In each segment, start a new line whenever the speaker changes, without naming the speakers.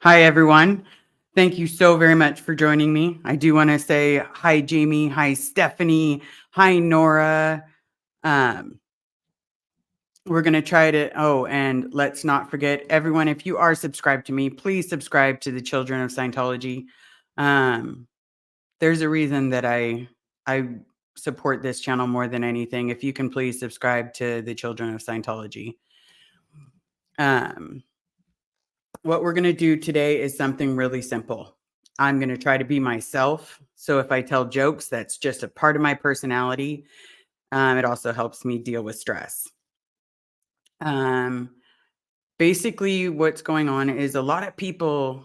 Hi, everyone. Thank you so very much for joining me. I do want to say hi, Jamie. Hi, Stephanie. Hi, Nora. Um, we're going to try to, and let's not forget, everyone, if you are subscribed to me, please subscribe to the Children of Scientology. Um, there's a reason that I support this channel more than anything. If you can please subscribe to the Children of Scientology. Um, what we're going to do today is something really simple. I'm going to try to be myself. So if I tell jokes, that's just a part of my personality. It also helps me deal with stress. Um, Basically, what's going on is a lot of people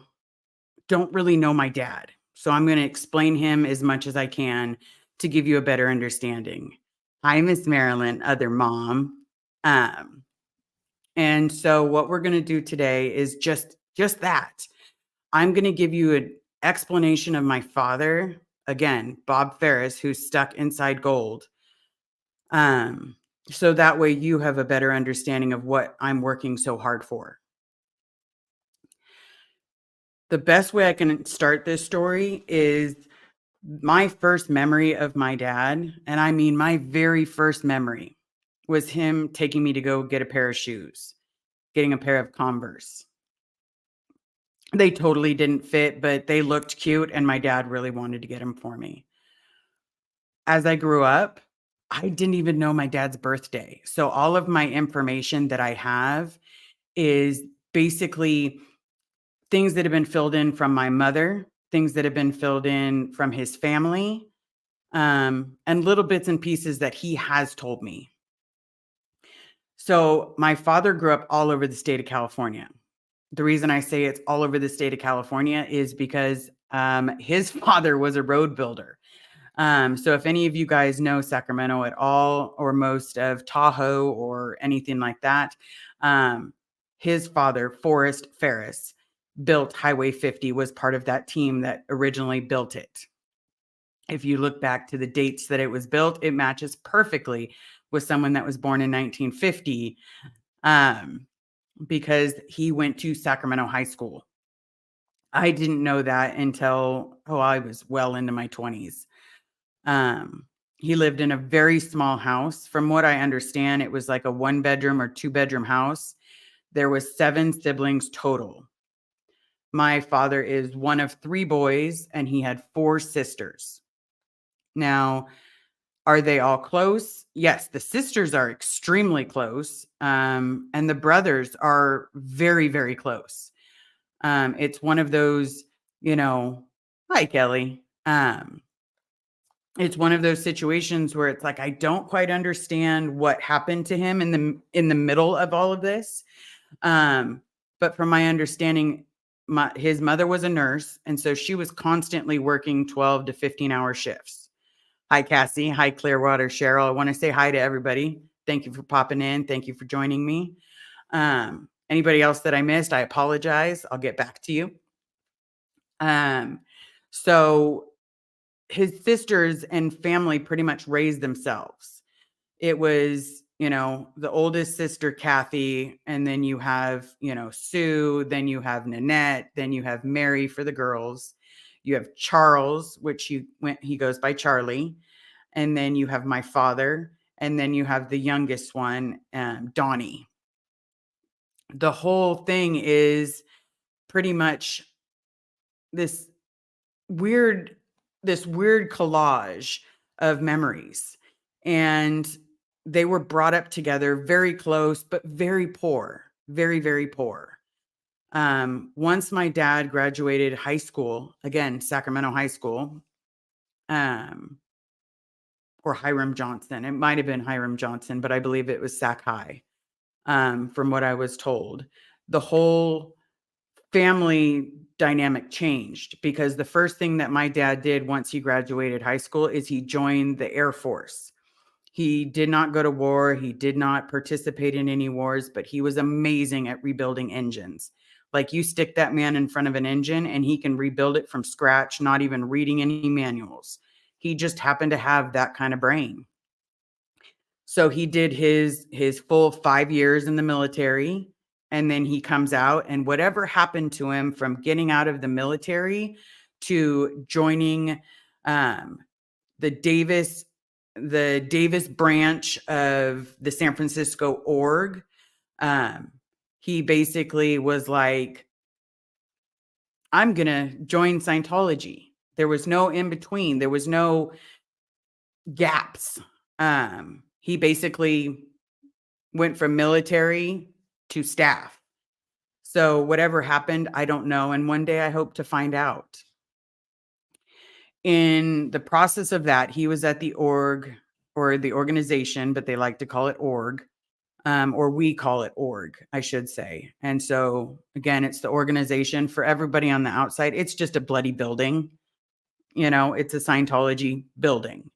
don't really know my dad. So I'm going to explain him as much as I can to give you a better understanding. Hi, Miss Marilyn, other mom. Um, and so what we're going to do today is just that. I'm going to give you an explanation of my father, again, Bob Ferris, who's stuck inside gold. Um, so that way you have a better understanding of what I'm working so hard for. The best way I can start this story is my first memory of my dad, and I mean my very first memory, was him taking me to go get a pair of shoes, getting a pair of Converse. They totally didn't fit, but they looked cute, and my dad really wanted to get them for me. As I grew up, I didn't even know my dad's birthday. So all of my information that I have is basically things that have been filled in from my mother, things that have been filled in from his family, and little bits and pieces that he has told me. So my father grew up all over the state of California. The reason I say it's all over the state of California is because his father was a road builder. So if any of you guys know Sacramento at all, or most of Tahoe or anything like that, his father, Forrest Ferris, built Highway 50, was part of that team that originally built it. If you look back to the dates that it was built, it matches perfectly with someone that was born in 1950, because he went to Sacramento High School. I didn't know that until, I was well into my 20s. He lived in a very small house. From what I understand, it was like a 1-bedroom or 2-bedroom house. There was 7 siblings total. My father is one of 3 boys, and he had 4 sisters. Now, are they all close? Yes, the sisters are extremely close, and the brothers are very, very close. It's one of those, hi, Kelly. It's one of those situations where it's like, I don't quite understand what happened to him in the middle of all of this. But from my understanding, his mother was a nurse, and so she was constantly working 12 to 15-hour shifts. Hi, Cassie. Hi, Clearwater. Cheryl. I want to say hi to everybody. Thank you for popping in. Thank you for joining me. Anybody else that I missed, I apologize. I'll get back to you. So his sisters and family pretty much raised themselves. It was, the oldest sister, Kathy, and then you have, Sue, then you have Nanette, then you have Mary for the girls. You have Charles, which he goes by Charlie. And then you have my father, and then you have the youngest one, Donnie. The whole thing is pretty much this weird collage of memories, and they were brought up together very close, but very poor, very, very poor. Once my dad graduated high school, again, Sacramento High School, or Hiram Johnson, it might have been Hiram Johnson, but I believe it was Sac High, from what I was told. The whole family dynamic changed because the first thing that my dad did once he graduated high school is he joined the Air Force. He did not go to war. He did not participate in any wars, but he was amazing at rebuilding engines. Like, you stick that man in front of an engine and he can rebuild it from scratch, not even reading any manuals. He just happened to have that kind of brain. So he did his full 5 years in the military. and then he comes out, and whatever happened to him from getting out of the military to joining um, the Davis the Davis branch of the San Francisco org, um, he basically was like, I'm going to join Scientology. There was no in between. There was no gaps. He basically went from military to staff. So whatever happened, I don't know. And one day I hope to find out. In the process of that, he was at the org or the organization, but they like to call it org, or we call it org, I should say. And so again, it's the organization. For everybody on the outside, it's just a bloody building. It's a Scientology building.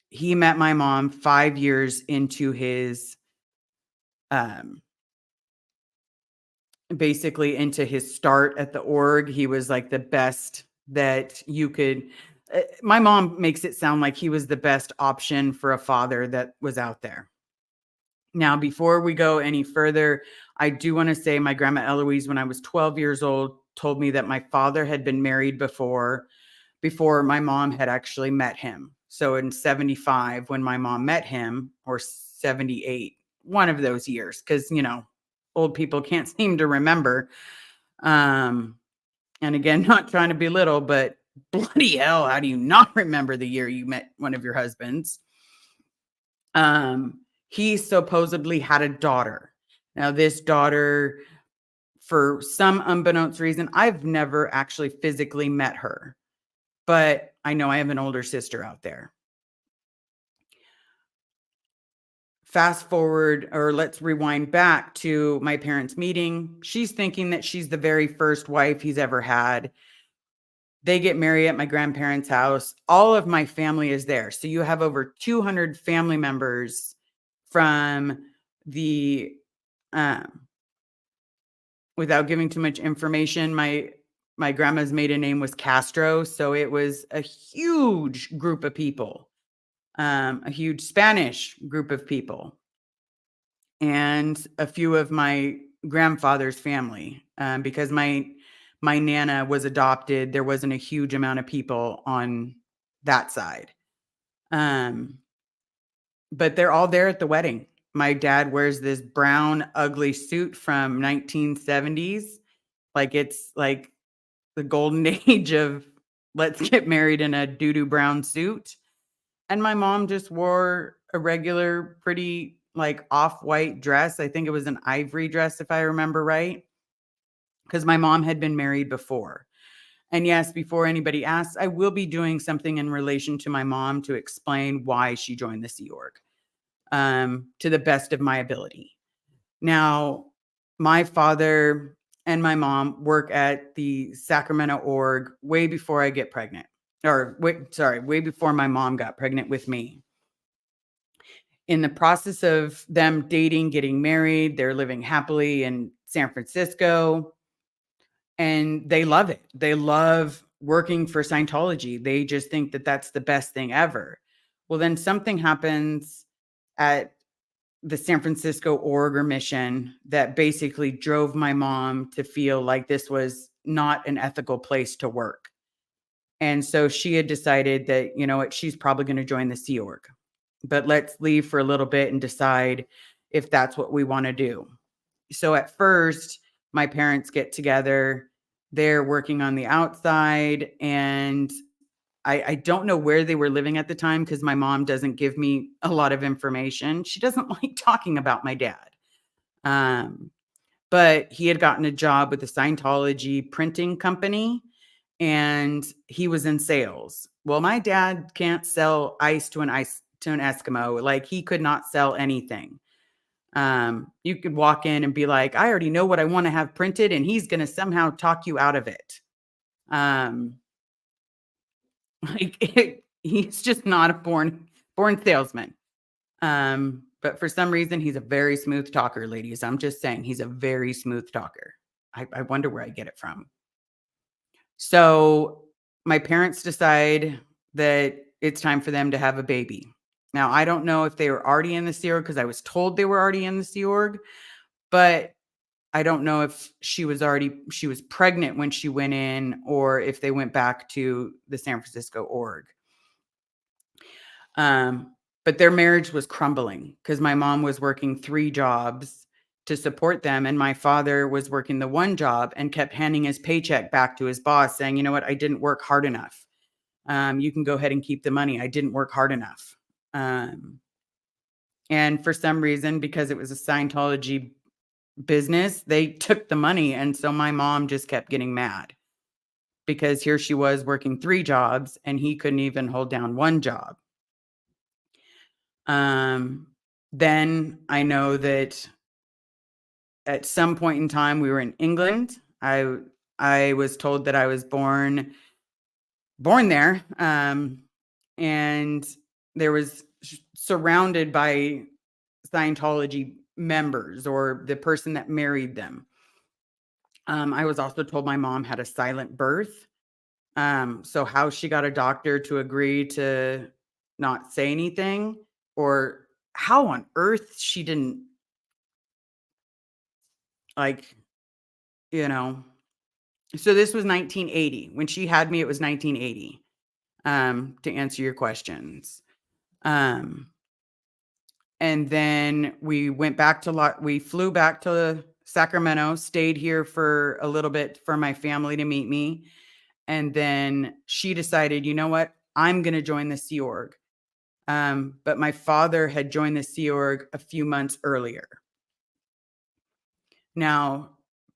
He met my mom 5 years into his basically into his start at the org. He was like the best that you could. My mom makes it sound like he was the best option for a father that was out there. Now, before we go any further, I do want to say my grandma Eloise, when I was 12 years old, told me that my father had been married before my mom had actually met him. So in 75, when my mom met him, or 78, one of those years, because, old people can't seem to remember. And again, not trying to belittle, but bloody hell, how do you not remember the year you met one of your husbands? He supposedly had a daughter. Now, this daughter, for some unbeknownst reason, I've never actually physically met her, but I know I have an older sister out there. Fast forward, or let's rewind back to my parents' meeting. She's thinking that she's the very first wife he's ever had. They get married at my grandparents' house. All of my family is there. So you have over 200 family members from the, without giving too much information, my grandma's maiden name was Castro. So it was a huge group of people, a huge Spanish group of people, and a few of my grandfather's family, because my Nana was adopted. There wasn't a huge amount of people on that side. But they're all there at the wedding. My dad wears this brown, ugly suit from 1970s. Like it's like the golden age of let's get married in a doo-doo brown suit. And my mom just wore a regular, pretty like off-white dress. I think it was an ivory dress, if I remember right, because my mom had been married before. And yes, before anybody asks, I will be doing something in relation to my mom to explain why she joined the Sea Org, to the best of my ability. Now, my father and my mom work at the Sacramento org way before I get pregnant, or way before my mom got pregnant with me. In the process of them dating, getting married, they're living happily in San Francisco, and they love it. They love working for Scientology. They just think that that's the best thing ever. Well, then something happens at the San Francisco org or mission that basically drove my mom to feel like this was not an ethical place to work. And so she had decided that, she's probably going to join the Sea Org, but let's leave for a little bit and decide if that's what we want to do. So at first, my parents get together, they're working on the outside, and I don't know where they were living at the time because my mom doesn't give me a lot of information. She doesn't like talking about my dad. But he had gotten a job with a Scientology printing company, and he was in sales. Well, my dad can't sell ice to an Eskimo. Like, he could not sell anything. You could walk in and be like, I already know what I want to have printed, and he's going to somehow talk you out of it. He's just not a born salesman. But for some reason, he's a very smooth talker, ladies. I'm just saying, he's a very smooth talker. I wonder where I get it from. So my parents decide that it's time for them to have a baby. Now, I don't know if they were already in the Sea Org because I was told they were already in the Sea Org, but I don't know if she was pregnant when she went in or if they went back to the San Francisco org. But their marriage was crumbling because my mom was working 3 jobs to support them, and my father was working the 1 job and kept handing his paycheck back to his boss saying, "You know what? I didn't work hard enough. You can go ahead and keep the money. I didn't work hard enough." And for some reason, because it was a Scientology business, they took the money, and so my mom just kept getting mad because here she was working 3 jobs, and he couldn't even hold down 1 job. Then I know that at some point in time, we were in England. I was told that I was born there, and there was surrounded by Scientology members or the person that married them. I was also told my mom had a silent birth. So how she got a doctor to agree to not say anything, or how on earth she didn't, like, you know. So this was 1980. When she had me, it was 1980. To answer your questions. Um, and then we flew back to Sacramento, stayed here for a little bit for my family to meet me. And then she decided, you know what? I'm going to join the Sea Org. But my father had joined the Sea Org a few months earlier. Now,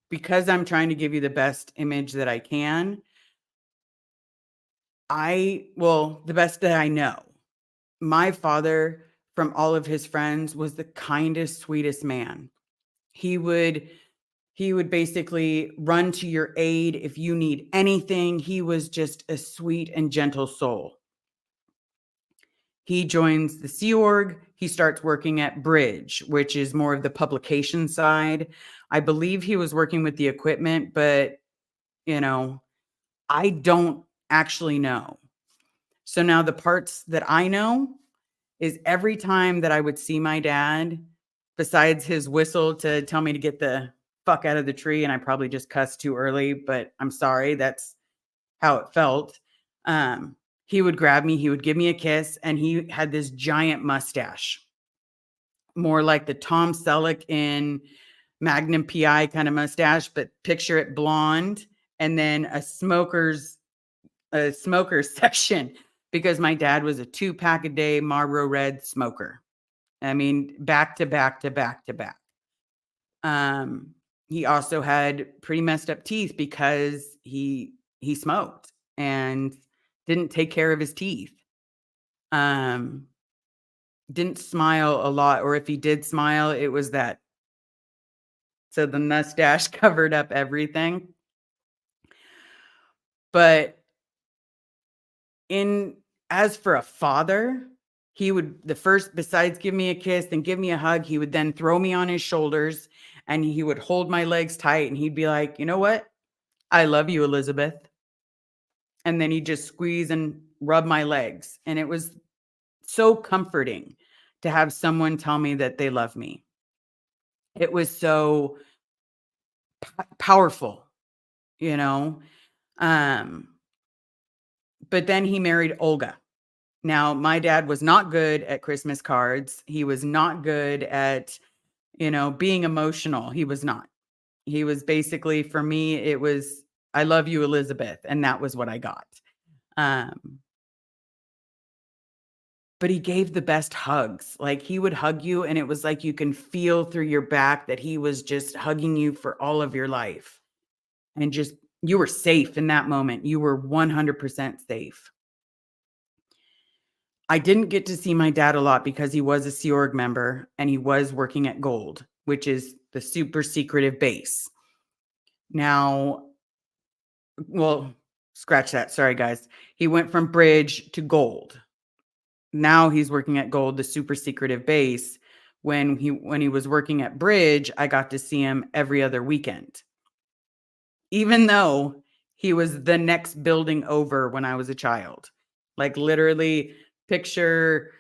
because I'm trying to give you the best image that I can, the best that I know, my father, from all of his friends, was the kindest, sweetest man. He would basically run to your aid if you need anything. He was just a sweet and gentle soul. He joins the Sea Org. He starts working at Bridge, which is more of the publication side. I believe he was working with the equipment, but, I don't actually know. So now the parts that I know is every time that I would see my dad, besides his whistle to tell me to get the fuck out of the tree, and I probably just cussed too early, but I'm sorry, that's how it felt. He would grab me, he would give me a kiss, and he had this giant mustache, more like the Tom Selleck in Magnum PI kind of mustache, but picture it blonde, and then a smoker's section, because my dad was a 2-pack a day Marlboro Red smoker. I mean, back to back to back to back. He also had pretty messed up teeth because he smoked and didn't take care of his teeth. Didn't smile a lot, or if he did smile, it was that. So the mustache covered up everything. But as for a father, he would, besides give me a kiss and give me a hug, he would then throw me on his shoulders and he would hold my legs tight and he'd be like, "You know what? I love you, Elizabeth." And then he'd just squeeze and rub my legs. And it was so comforting to have someone tell me that they love me. It was so powerful, you know? But then he married Olga. Now, my dad was not good at Christmas cards. He was not good at, being emotional. He was not. He was basically, for me, it was, "I love you, Elizabeth." And that was what I got. But he gave the best hugs. Like, he would hug you and it was like you can feel through your back that he was just hugging you for all of your life. And just, you were safe in that moment. You were 100% safe. I didn't get to see my dad a lot because he was a Sea Org member and he was working at Gold, which is the super secretive base. Now, well, scratch that. Sorry, guys. He went from Bridge to Gold. Now he's working at Gold, the super secretive base. When he was working at Bridge, I got to see him every other weekend. Even though he was the next building over when I was a child. Like, literally, picture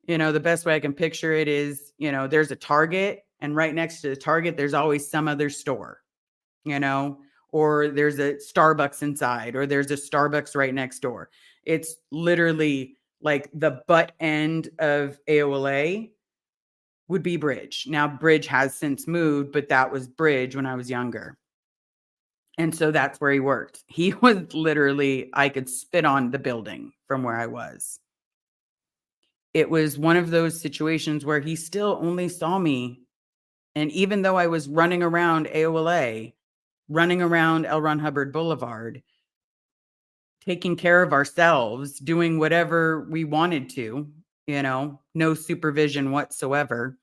The best way I can picture it is, there's a Target, and right next to the Target, there's always some other store, you know, or there's a Starbucks inside, or there's a Starbucks right next door. It's literally like the butt end of AOLA would be Bridge. Now, Bridge has since moved, but that was Bridge when I was younger. And so that's where he worked. He was literally, I could spit on the building from where I was. It was one of those situations where he still only saw me. And even though I was running around AOLA, running around L. Ron Hubbard Boulevard, taking care of ourselves, doing whatever we wanted to, no supervision whatsoever,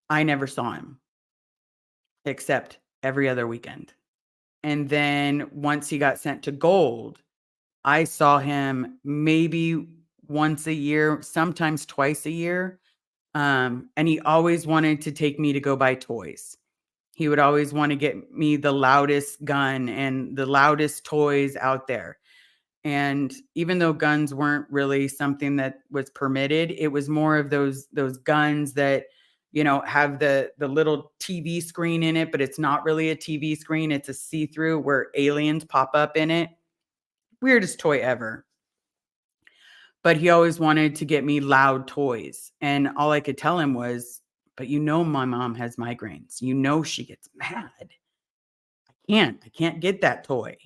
I never saw him except every other weekend. And then once he got sent to Gold, I saw him maybe once a year, sometimes twice a year. And he always wanted to take me to go buy toys. He would always want to get me the loudest gun and the loudest toys out there. And even though guns weren't really something that was permitted, it was more of those guns that, have the little TV screen in it, but it's not really a TV screen. It's a see-through where aliens pop up in it. Weirdest toy ever. But he always wanted to get me loud toys. And all I could tell him was, but my mom has migraines. She gets mad. I can't get that toy.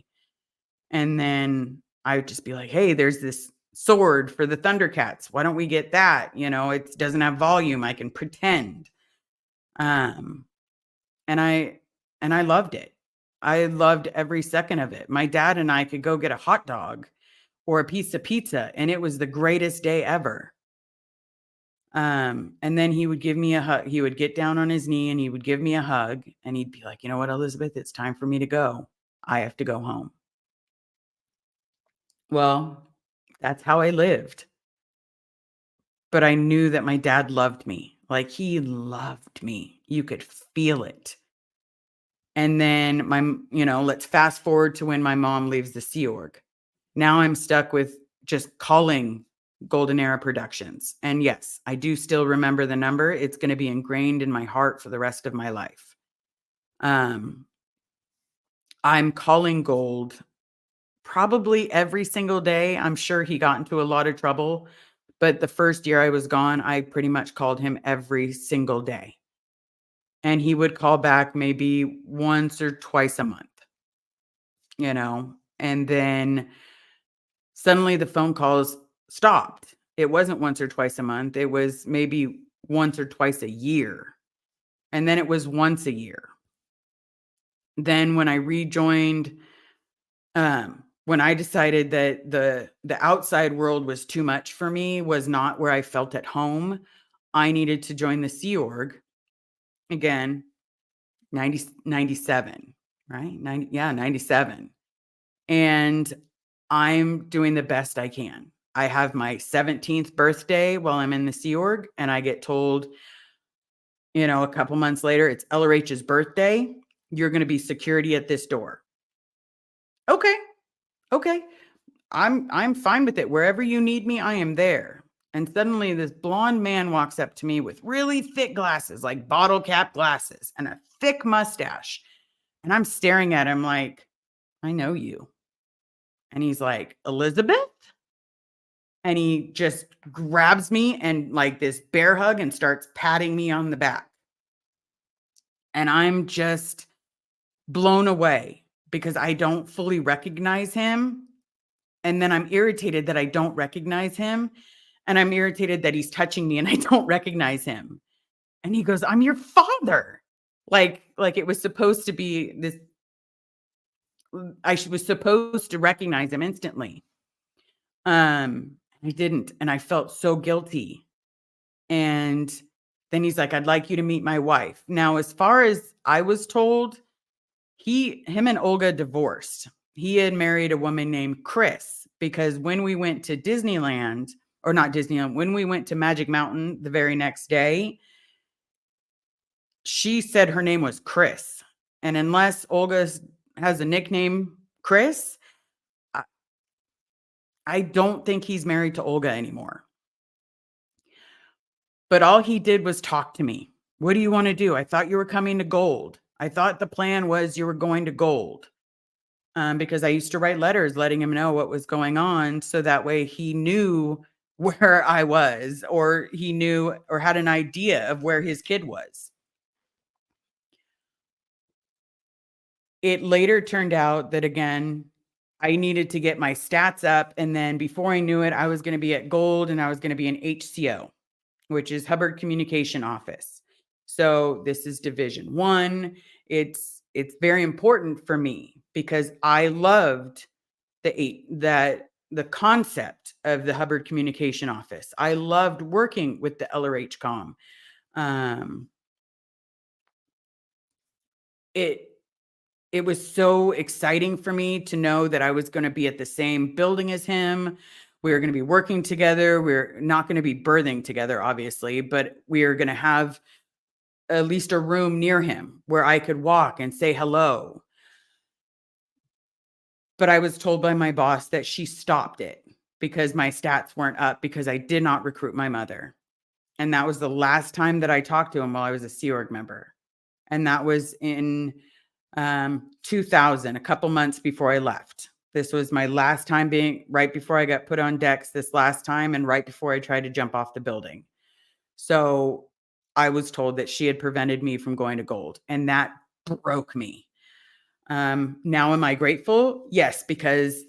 And then I would just be like, hey, there's this sword for the Thundercats. Why don't we get that? It doesn't have volume. I can pretend. And I loved it. I loved every second of it. My dad and I could go get a hot dog or a piece of pizza, and it was the greatest day ever. And then he would give me a hug. He would get down on his knee and he would give me a hug, and he'd be like, you know what, Elizabeth, it's time for me to go. I have to go home. Well, that's how I lived. But I knew that my dad loved me. Like, he loved me. You could feel it. And then let's fast forward to when my mom leaves the Sea Org. Now I'm stuck with just calling Golden Era Productions. And yes, I do still remember the number. It's going to be ingrained in my heart for the rest of my life. I'm calling Gold probably every single day. I'm sure he got into a lot of trouble, but the first year I was gone, I pretty much called him every single day. And he would call back maybe once or twice a month, and then suddenly the phone calls stopped. It wasn't once or twice a month. It was maybe once or twice a year. And then it was once a year. Then when I rejoined, when I decided that the outside world was too much for me, was not where I felt at home, I needed to join the Sea Org again, 97, right? 97. And I'm doing the best I can. I have my 17th birthday while I'm in the Sea Org, and I get told, a couple months later, it's LRH's birthday. You're going to be security at this door. Okay. I'm fine with it. Wherever you need me, I am there. And suddenly this blonde man walks up to me with really thick glasses, like bottle cap glasses, and a thick mustache. And I'm staring at him like, I know you. And he's like, Elizabeth? And he just grabs me and like this bear hug and starts patting me on the back. And I'm just blown away because I don't fully recognize him. And then I'm irritated that I don't recognize him. And I'm irritated that he's touching me and I don't recognize him. And he goes, I'm your father. Like it was supposed to be this. I was supposed to recognize him instantly. I didn't. And I felt so guilty. And then he's like, I'd like you to meet my wife. Now, as far as I was told, him and Olga divorced. He had married a woman named Chris because when we went to Disneyland, or not Disneyland, when we went to Magic Mountain the very next day, she said her name was Chris. And unless Olga has a nickname, Chris, I don't think he's married to Olga anymore. But all he did was talk to me. "What do you wanna do? I thought you were coming to Gold. I thought the plan was you were going to Gold." Because I used to write letters letting him know what was going on, so that way he knew where I was, or he knew or had an idea of where his kid was. It later turned out that, again, I needed to get my stats up, and then before I knew it, I was gonna be at Gold and I was gonna be an HCO, which is Hubbard Communication Office. So this is Division 1. It's very important for me because I loved the concept of the Hubbard Communication Office. I loved working with the LRHCOM. Um, it it was so exciting for me to know that I was gonna be at the same building as him. We were gonna be working together. We're not gonna be birthing together, obviously, but we are gonna have at least a room near him where I could walk and say hello. But I was told by my boss that she stopped it because my stats weren't up because I did not recruit my mother. And that was the last time that I talked to him while I was a Sea Org member. And that was in 2000, a couple months before I left. This was my last time being right before I got put on decks this last time and right before I tried to jump off the building. So I was told that she had prevented me from going to Gold, and that broke me. Now am I grateful? Yes, because,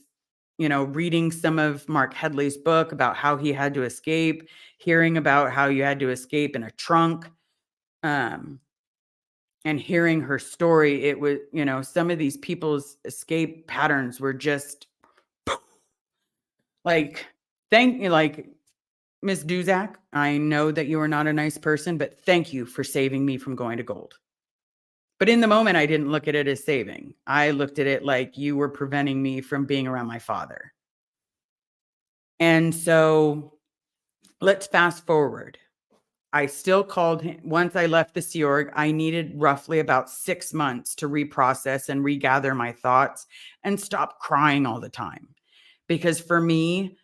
reading some of Mark Headley's book about how he had to escape, hearing about how you had to escape in a trunk, um, and hearing her story, it was, some of these people's escape patterns were just like, thank you, like, Miss Duzak, I know that you are not a nice person, but thank you for saving me from going to Gold. But in the moment, I didn't look at it as saving. I looked at it like you were preventing me from being around my father. And so let's fast forward. I still called him once I left the Sea Org. I needed roughly about 6 months to reprocess and regather my thoughts and stop crying all the time. Because for me,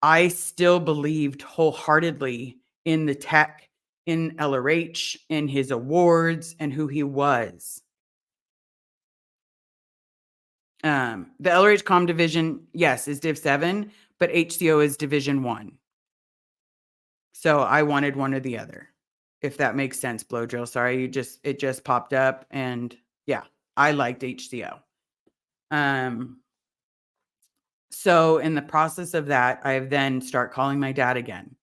I still believed wholeheartedly in the tech, in LRH, in his awards, and who he was. The LRH Com division, yes, is Div 7, but HCO is Division 1. So I wanted one or the other, if that makes sense, Blow Drill. Sorry, it just popped up, and yeah, I liked HCO. So in the process of that, I then start calling my dad again.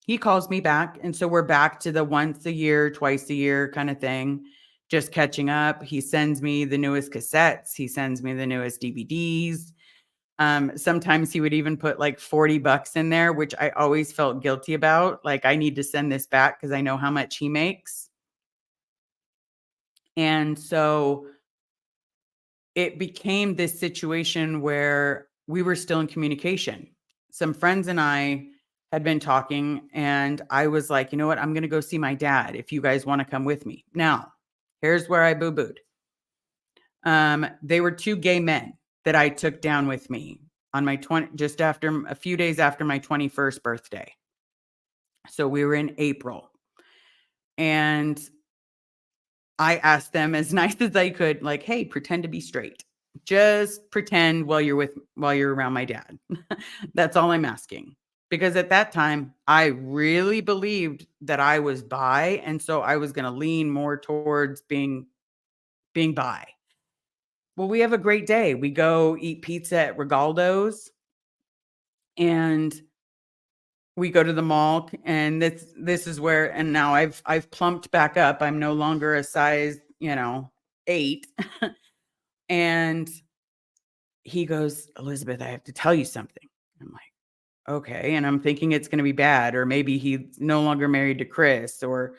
He calls me back, and so we're back to the once a year, twice a year kind of thing, just catching up. He sends me the newest cassettes. He sends me the newest DVDs. Sometimes he would even put like $40 in there, which I always felt guilty about. Like, I need to send this back because I know how much he makes. And so it became this situation where we were still in communication. Some friends and I had been talking, and I was like, you know what? I'm going to go see my dad if you guys want to come with me. Now, here's where I boo-booed. They were two gay men that I took down with me on my just after a few days after my 21st birthday. So we were in April, and I asked them as nice as I could, like, "Hey, pretend to be straight. Just pretend while you're around my dad." That's all I'm asking. Because at that time, I really believed that I was bi, and so I was going to lean more towards being bi. Well, we have a great day. We go eat pizza at Regaldo's, and we go to the mall, and this is where, and now I've plumped back up. I'm no longer a size, 8. And he goes, "Elizabeth, I have to tell you something." I'm like, "Okay." And I'm thinking it's going to be bad, or maybe he's no longer married to Chris, or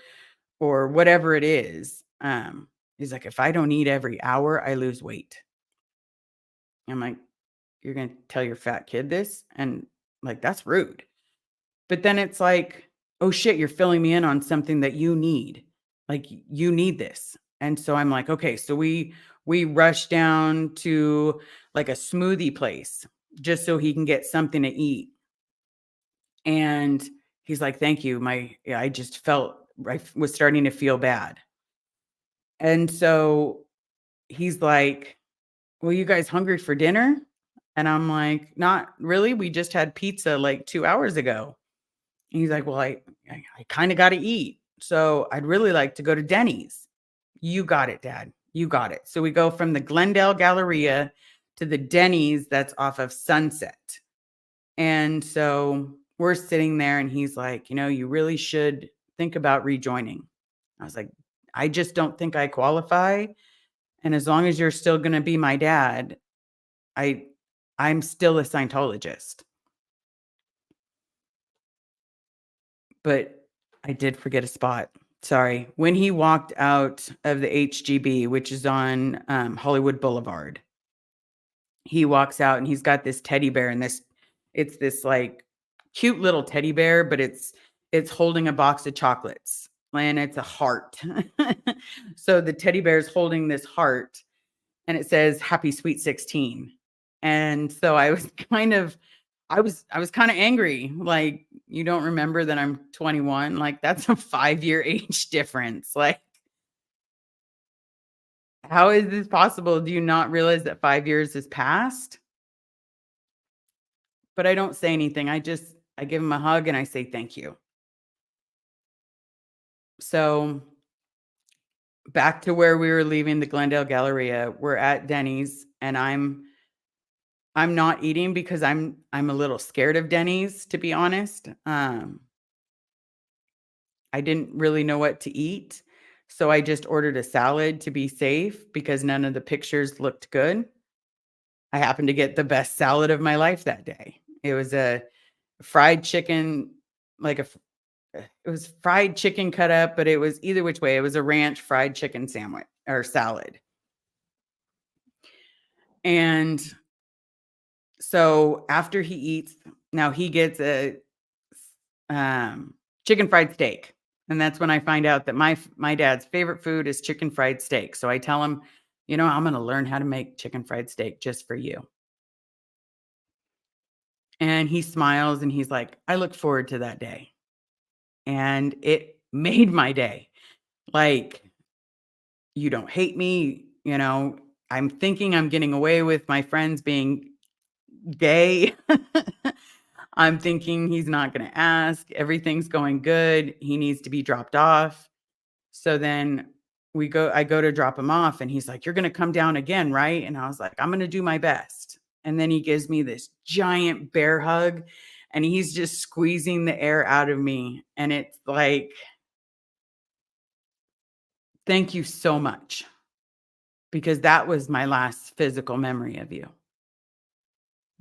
whatever it is. He's like, "If I don't eat every hour, I lose weight." I'm like, "You're going to tell your fat kid this?" And like, that's rude. But then it's like, "Oh shit, you're filling me in on something that you need. Like, you need this." And so I'm like, "Okay." So we rush down to like a smoothie place just so he can get something to eat. And he's like, "Thank you. I just felt was starting to feel bad." And so he's like, "Well, you guys hungry for dinner?" And I'm like, "Not really. We just had pizza like 2 hours ago." And he's like, "Well, I kind of got to eat. So I'd really like to go to Denny's." "You got it, Dad. You got it." So we go from the Glendale Galleria to the Denny's that's off of Sunset. And so we're sitting there and he's like, "You really should think about rejoining." I was like, "I just don't think I qualify. And as long as you're still going to be my dad, I I'm still a Scientologist." But I did forget a spot. Sorry. When he walked out of the HGB, which is on Hollywood Boulevard, he walks out and he's got this teddy bear and it's this like cute little teddy bear, but it's holding a box of chocolates and it's a heart. So the teddy bear is holding this heart and it says happy sweet 16. And so I was kind of angry. Like, you don't remember that I'm 21? Like, that's a 5-year age difference. Like, how is this possible? Do you not realize that 5 years has passed? But I don't say anything. I give him a hug and I say thank you. So back to where we were leaving the Glendale Galleria, we're at Denny's and I'm not eating because I'm a little scared of Denny's, to be honest. I didn't really know what to eat. So I just ordered a salad to be safe because none of the pictures looked good. I happened to get the best salad of my life that day. It was a fried chicken, like it was fried chicken cut up, but it was either which way. It was a ranch fried chicken sandwich or salad. And so after he eats, now he gets a chicken fried steak. And that's when I find out that my dad's favorite food is chicken fried steak. So I tell him, I'm going to learn how to make chicken fried steak just for you. And he smiles and he's like, "I look forward to that day." And it made my day. Like, you don't hate me, I'm thinking I'm getting away with my friends being gay. I'm thinking he's not going to ask. Everything's going good. He needs to be dropped off. So then I go to drop him off and he's like, "You're going to come down again, right?" And I was like, "I'm going to do my best." And then he gives me this giant bear hug and he's just squeezing the air out of me. And it's like, "Thank you so much." Because that was my last physical memory of you.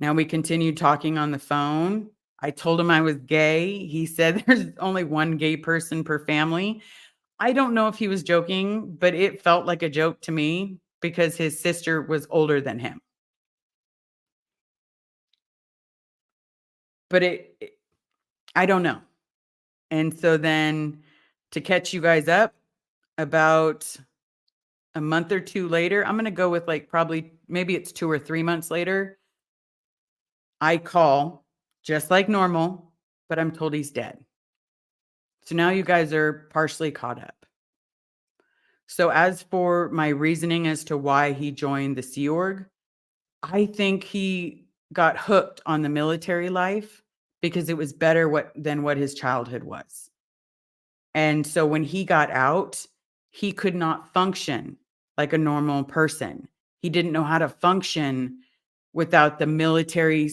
Now we continued talking on the phone. I told him I was gay. He said there's only one gay person per family. I don't know if he was joking, but it felt like a joke to me because his sister was older than him. But I don't know. And so then to catch you guys up, about a month or 2 later, I'm gonna go with, like, probably maybe it's 2 or 3 months later, I call just like normal, but I'm told he's dead. So now you guys are partially caught up. So as for my reasoning as to why he joined the Sea Org, I think he got hooked on the military life because it was better than what his childhood was. And so when he got out, he could not function like a normal person. He didn't know how to function without the military,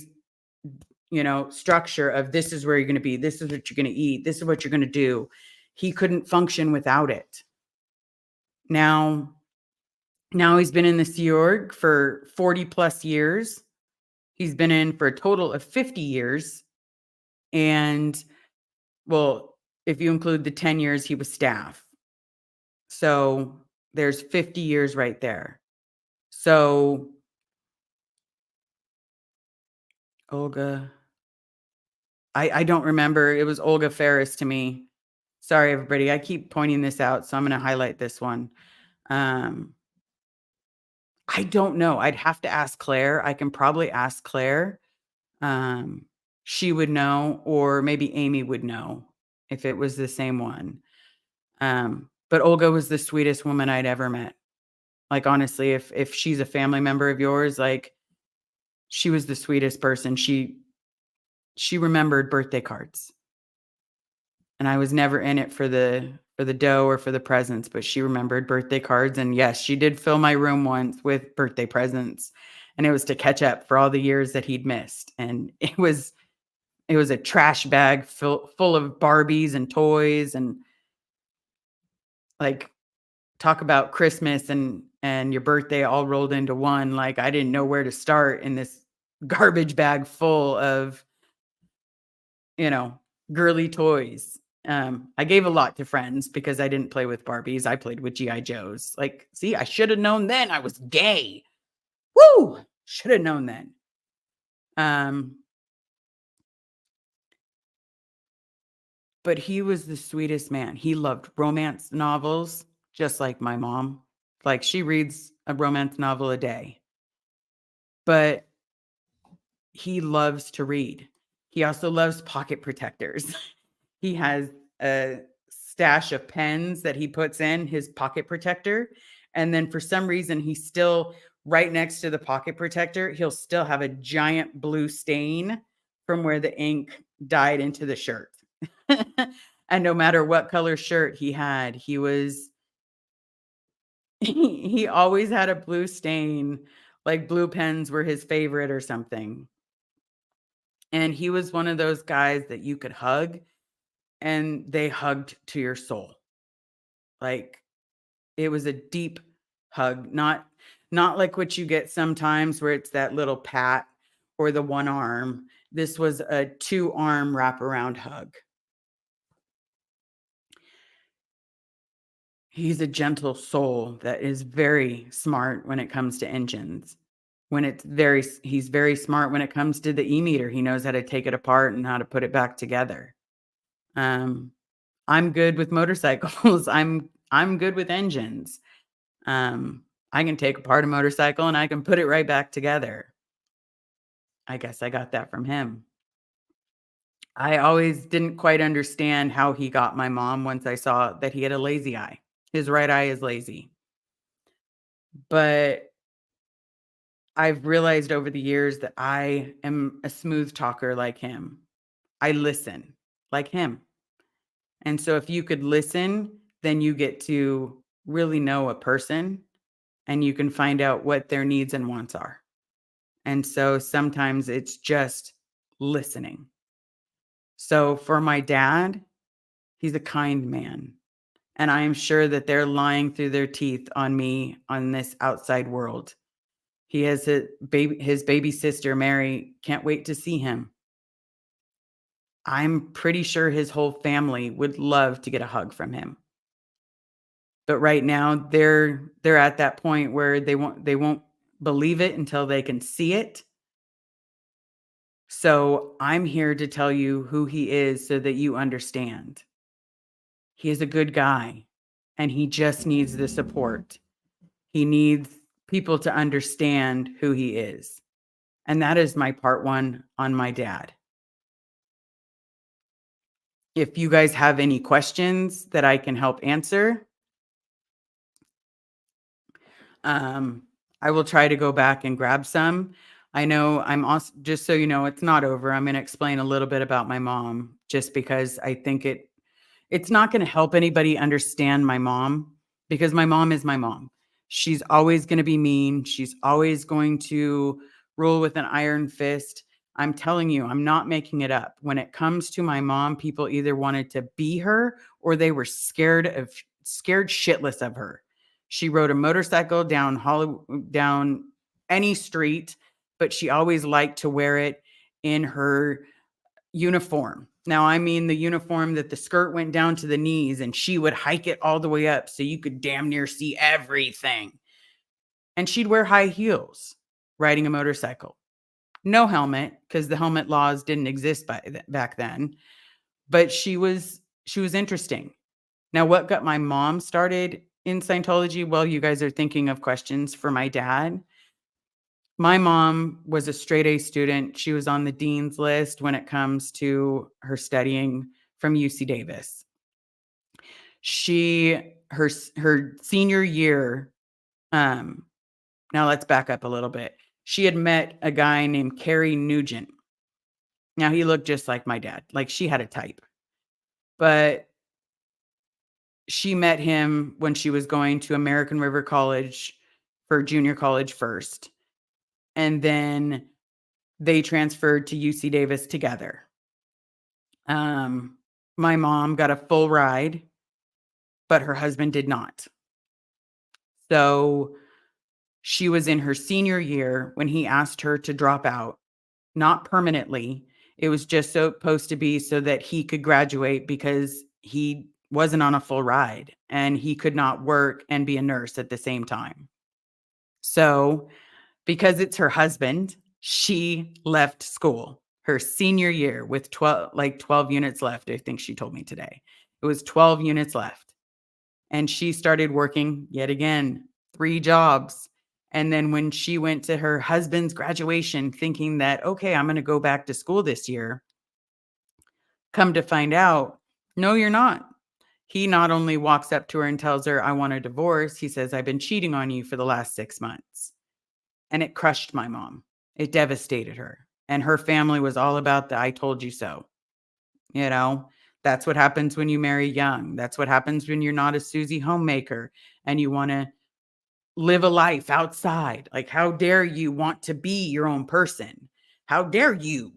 structure of this is where you're going to be, this is what you're going to eat, this is what you're going to do. He couldn't function without it. Now, he's been in the Sea Org for 40 plus years. He's been in for a total of 50 years. And well, if you include the 10 years he was staff. So there's 50 years right there. So Olga, I don't remember. It was Olga Ferris to me. Sorry, everybody. I keep pointing this out, so I'm going to highlight this one. I don't know. I'd have to ask Claire. I can probably ask Claire, Um, she would know, or maybe Amy would know if it was the same one. But Olga was the sweetest woman I'd ever met. Like, honestly, if she's a family member of yours, like, she was the sweetest person. She remembered birthday cards, and I was never in it for the dough or for the presents, but she remembered birthday cards, and yes, she did fill my room once with birthday presents, and it was to catch up for all the years that he'd missed, and it was a trash bag full of Barbies and toys and, like, talk about Christmas and your birthday all rolled into one. Like, I didn't know where to start in this garbage bag full of, you know, girly toys. I gave a lot to friends because I didn't play with Barbies. I played with GI Joes. Like, see, I should have known then I was gay. Woo! Should have known then. Um, but he was the sweetest man. He loved romance novels, just like my mom. Like, she reads a romance novel a day. But he loves to read. He also loves pocket protectors. He has a stash of pens that he puts in his pocket protector, and then for some reason, he's still right next to the pocket protector, he'll still have a giant blue stain from where the ink dyed into the shirt. And no matter what color shirt he had, he always had a blue stain, like blue pens were his favorite or something. And he was one of those guys that you could hug and they hugged to your soul. Like, it was a deep hug, not like what you get sometimes where it's that little pat or the one arm. This was a two-arm wraparound hug. He's a gentle soul that is very smart when it comes to engines. He's very smart when it comes to the e-meter. He knows how to take it apart and how to put it back together. Um, I'm good with motorcycles. I'm good with engines. I can take apart a motorcycle and I can put it right back together. I guess I got that from him. I always didn't quite understand how he got my mom once I saw that he had a lazy eye. His right eye is lazy. But I've realized over the years that I am a smooth talker like him. I listen like him. And so if you could listen, then you get to really know a person and you can find out what their needs and wants are. And so sometimes it's just listening. So for my dad, he's a kind man. And I am sure that they're lying through their teeth on me on this outside world. He has his baby sister, Mary, can't wait to see him. I'm pretty sure his whole family would love to get a hug from him. But right now they're at that point where they won't believe it until they can see it. So I'm here to tell you who he is so that you understand. He is a good guy and he just needs the support. He needs people to understand who he is. And that is my part one on my dad. If you guys have any questions that I can help answer, um, I will try to go back and grab some. I know I'm also, just so you know, it's not over. I'm going to explain a little bit about my mom just because I think it's not going to help anybody understand my mom because my mom is my mom. She's always going to be mean. She's always going to rule with an iron fist. I'm telling you, I'm not making it up. When it comes to my mom, people either wanted to be her or they were scared shitless of her. She rode a motorcycle down any street, but she always liked to wear it in her uniform. Now, I mean the uniform that the skirt went down to the knees and she would hike it all the way up so you could damn near see everything. And she'd wear high heels riding a motorcycle. No helmet because the helmet laws didn't exist back then, but she was interesting. Now, what got my mom started in Scientology? Well, you guys are thinking of questions for my dad. My mom was a straight A student. She was on the dean's list when it comes to her studying from UC Davis. Her senior year, um, now let's back up a little bit. She had met a guy named Kerry Nugent. Now he looked just like my dad. Like she had a type. But she met him when she was going to American River College for junior college first. And then they transferred to UC Davis together. Um, my mom got a full ride, but her husband did not. So she was in her senior year when he asked her to drop out, not permanently. It was just supposed to be so that he could graduate because he wasn't on a full ride and he could not work and be a nurse at the same time. So, because it's her husband, she left school her senior year with 12 units left. I think she told me today. It was 12 units left. And she started working yet again, 3 jobs. And then when she went to her husband's graduation thinking that, okay, I'm going to go back to school this year, come to find out, no, you're not. He not only walks up to her and tells her, I want a divorce, he says, I've been cheating on you for the last 6 months. And it crushed my mom. It devastated her. And her family was all about the I told you so. You know, that's what happens when you marry young. That's what happens when you're not a Susie homemaker and you want to live a life outside. Like, how dare you want to be your own person? How dare you?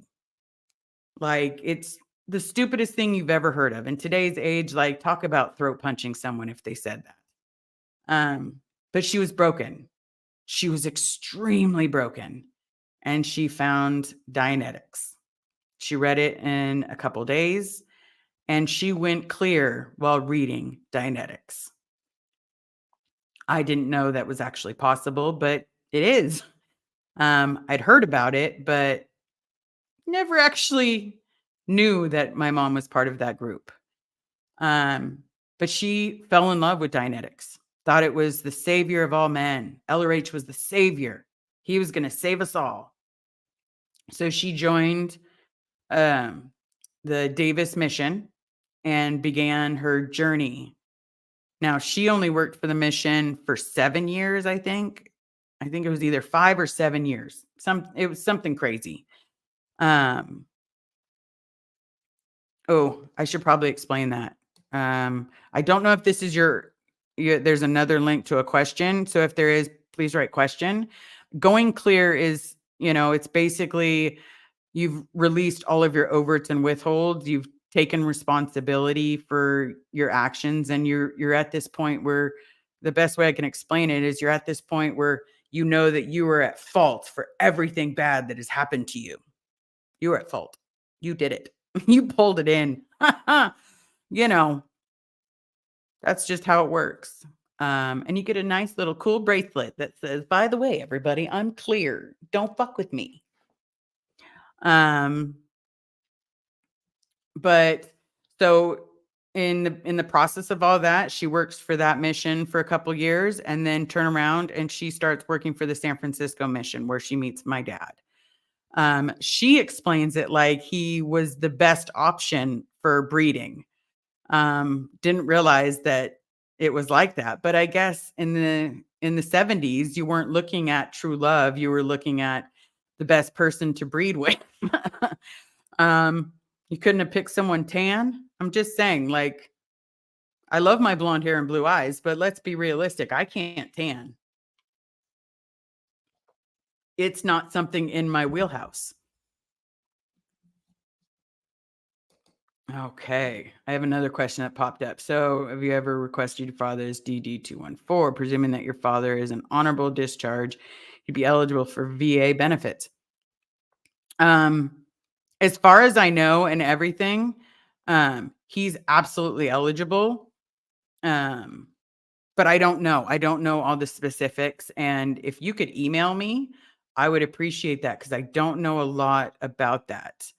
Like, it's the stupidest thing you've ever heard of. In today's age, like, talk about throat punching someone if they said that. But she was broken. She was extremely broken. And she found Dianetics. She read it in a couple days and she went clear while reading Dianetics. I didn't know that was actually possible, but it is. I'd heard about it, but never actually knew that my mom was part of that group. But she fell in love with Dianetics, thought it was the savior of all men. LRH was the savior. He was going to save us all. So she joined um, the Davis mission and began her journey. Now, she only worked for the mission for 7 years, I think. I think it was either 5 or 7 years. It was something crazy. Um, I should probably explain that. I don't know if this is there's another link to a question. So if there is, please write question. Going clear is, it's basically you've released all of your overts and withholds. You've taken responsibility for your actions. And you're at this point where the best way I can explain it is you're at this point where you know that you were at fault for everything bad that has happened to you. You were at fault. You did it. You pulled it in. You know, that's just how it works. And you get a nice little cool bracelet that says, by the way, everybody, I'm clear. Don't fuck with me. Um, but so in the process of all that, she works for that mission for a couple years and then turn around and she starts working for the San Francisco mission where she meets my dad. She explains it like he was the best option for breeding. Didn't realize that it was like that. But I guess in the 70s, you weren't looking at true love. You were looking at the best person to breed with. You couldn't have picked someone tan. I'm just saying, like, I love my blonde hair and blue eyes, but let's be realistic. I can't tan. It's not something in my wheelhouse. Okay. I have another question that popped up. So, have you ever requested your father's DD-214, presuming that your father is an honorable discharge, he'd be eligible for VA benefits? Um, as far as I know and everything, he's absolutely eligible. Um, but I don't know. I don't know all the specifics. And if you could email me, I would appreciate that because I don't know a lot about that.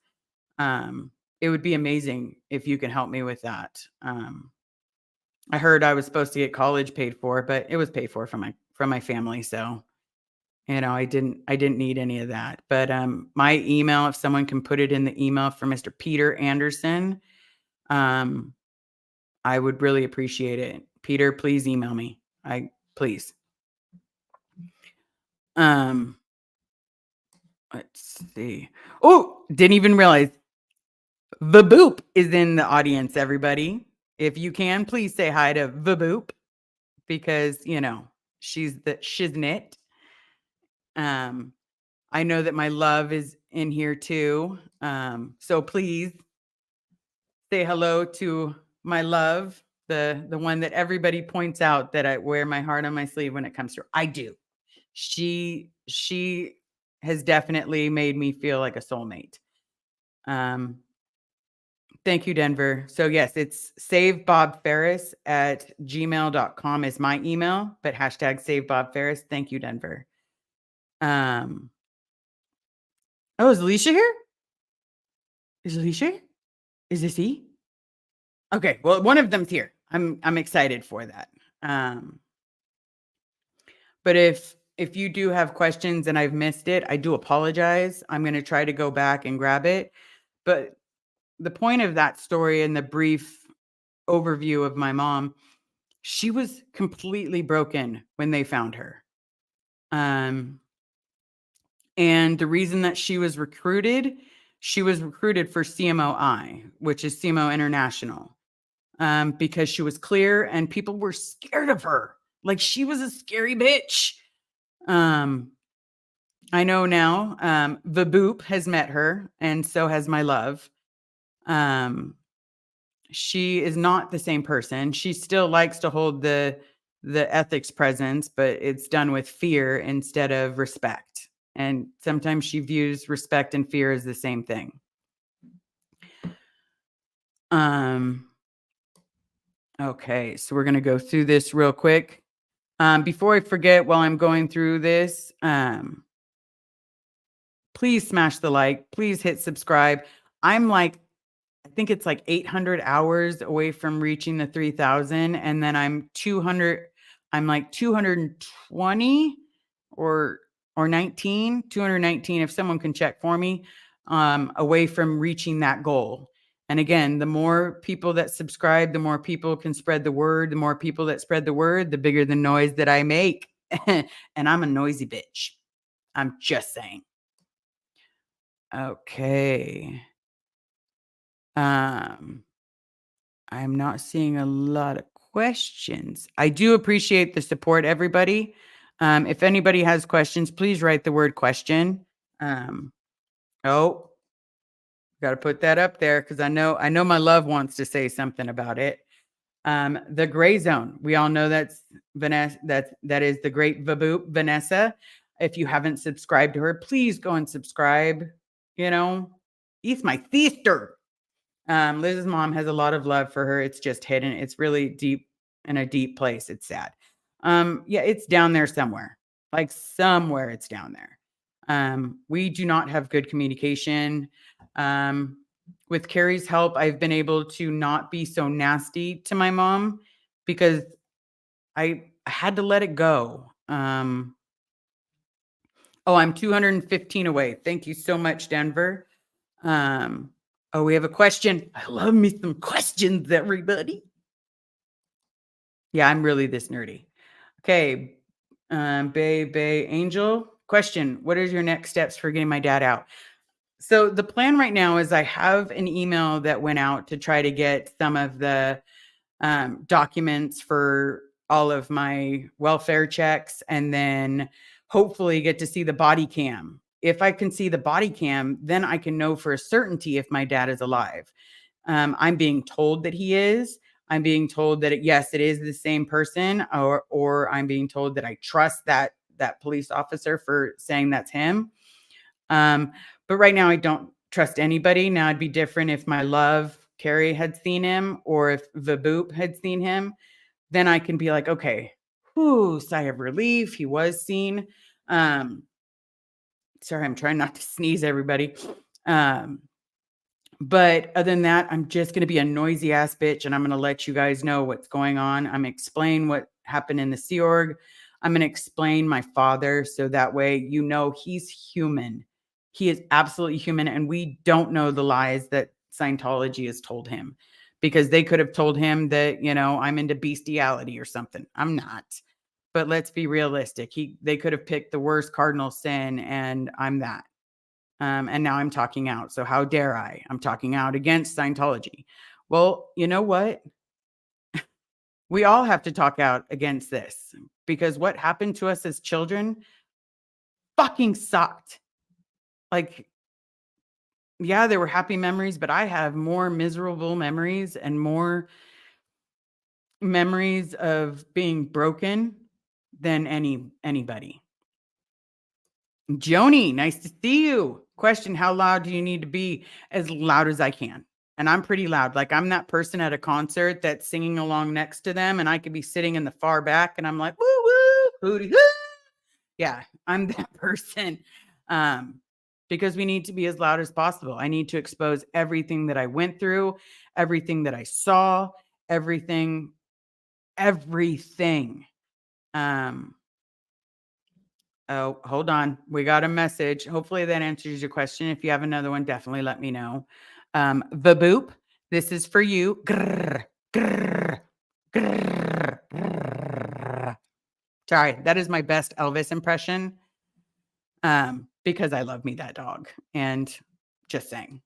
It would be amazing if you can help me with that. I heard I was supposed to get college paid for, but it was paid for from my family. So I didn't need any of that. But my email, if someone can put it in the email for Mr. Peter Anderson, um, I would really appreciate it. Peter, please email me. Please. Um, let's see. Oh, didn't even realize the boop is in the audience, everybody. If you can, please say hi to the boop because, she's the shiznit. I know that my love is in here too. So please say hello to my love, the one that everybody points out that I wear my heart on my sleeve when it comes to her. I do. She has definitely made me feel like a soulmate. Thank you, Denver. So yes, it's savebobferris@gmail.com is my email, but hashtag #SaveBobFerris. Thank you, Denver. Oh, is Alicia here? Is Alicia here? Is this he? Okay, well, one of them's here. I'm excited for that. But if you do have questions and I've missed it, I do apologize. I'm going to try to go back and grab it. But the point of that story and the brief overview of my mom, she was completely broken when they found her. And the reason that she was recruited for CMOI, which is CMO International, because she was clear and people were scared of her. Like she was a scary bitch. I know now, the boop has met her and so has my love. She is not the same person. She still likes to hold the ethics presence, but it's done with fear instead of respect. And sometimes she views respect and fear as the same thing. Okay, so we're going to go through this real quick. Before I forget, while I'm going through this, please smash the like, please hit subscribe. I think it's like 800 hours away from reaching the 3,000. And then I'm like 220 or 219, if someone can check for me, away from reaching that goal. And again, the more people that subscribe, the more people can spread the word. The more people that spread the word, the bigger the noise that I make. And I'm a noisy bitch. I'm just saying. Okay. I'm not seeing a lot of questions. I do appreciate the support, everybody. If anybody has questions, please write the word question. Got to put that up there because I know my love wants to say something about it. The gray zone. We all know that's Vanessa. That is the great Vaboop Vanessa. If you haven't subscribed to her, please go and subscribe. He's my sister. Liz's mom has a lot of love for her. It's just hidden. It's really deep in a deep place. It's sad. Yeah, it's down there somewhere. Like somewhere it's down there. We do not have good communication. With Carrie's help, I've been able to not be so nasty to my mom because I had to let it go. I'm 215 away. Thank you so much, Denver. We have a question. I love me some questions, everybody. Yeah, I'm really this nerdy. Okay. Bay Angel. Question. What are your next steps for getting my dad out? So the plan right now is I have an email that went out to try to get some of the documents for all of my welfare checks and then hopefully get to see the body cam. If I can see the body cam, then I can know for a certainty if my dad is alive. I'm being told that he is. I'm being told that yes, it is the same person, or I'm being told that I trust that police officer for saying that's him. But right now I don't trust anybody. Now it'd be different if my love Carrie had seen him or if the boop had seen him. Then I can be like, okay, sigh of relief. He was seen. Sorry, I'm trying not to sneeze, everybody. But other than that, I'm just going to be a noisy ass bitch and I'm going to let you guys know what's going on. I'm explain what happened in the Sea Org. I'm going to explain my father so that way you know he's human. He is absolutely human. And we don't know the lies that Scientology has told him because they could have told him that, I'm into bestiality or something. I'm not. But let's be realistic. They could have picked the worst cardinal sin, and I'm that. And now I'm talking out. So how dare I? I'm talking out against Scientology. Well, you know what? We all have to talk out against this because what happened to us as children fucking sucked. Like, yeah, there were happy memories, but I have more miserable memories and more memories of being broken than anybody. Joni, nice to see you. Question, how loud do you need to be? As loud as I can. And I'm pretty loud. Like I'm that person at a concert that's singing along next to them and I could be sitting in the far back and I'm like, woo woo, hooty hoo. Yeah, I'm that person. Because we need to be as loud as possible. I need to expose everything that I went through, everything that I saw, everything. Um, Oh, hold on. We got a message. Hopefully that answers your question. If you have another one, definitely let me know. Vaboop, this is for you. Grrr, grrr, grrr, grrr. Sorry, that is my best Elvis impression. Because I love me that dog. And just saying.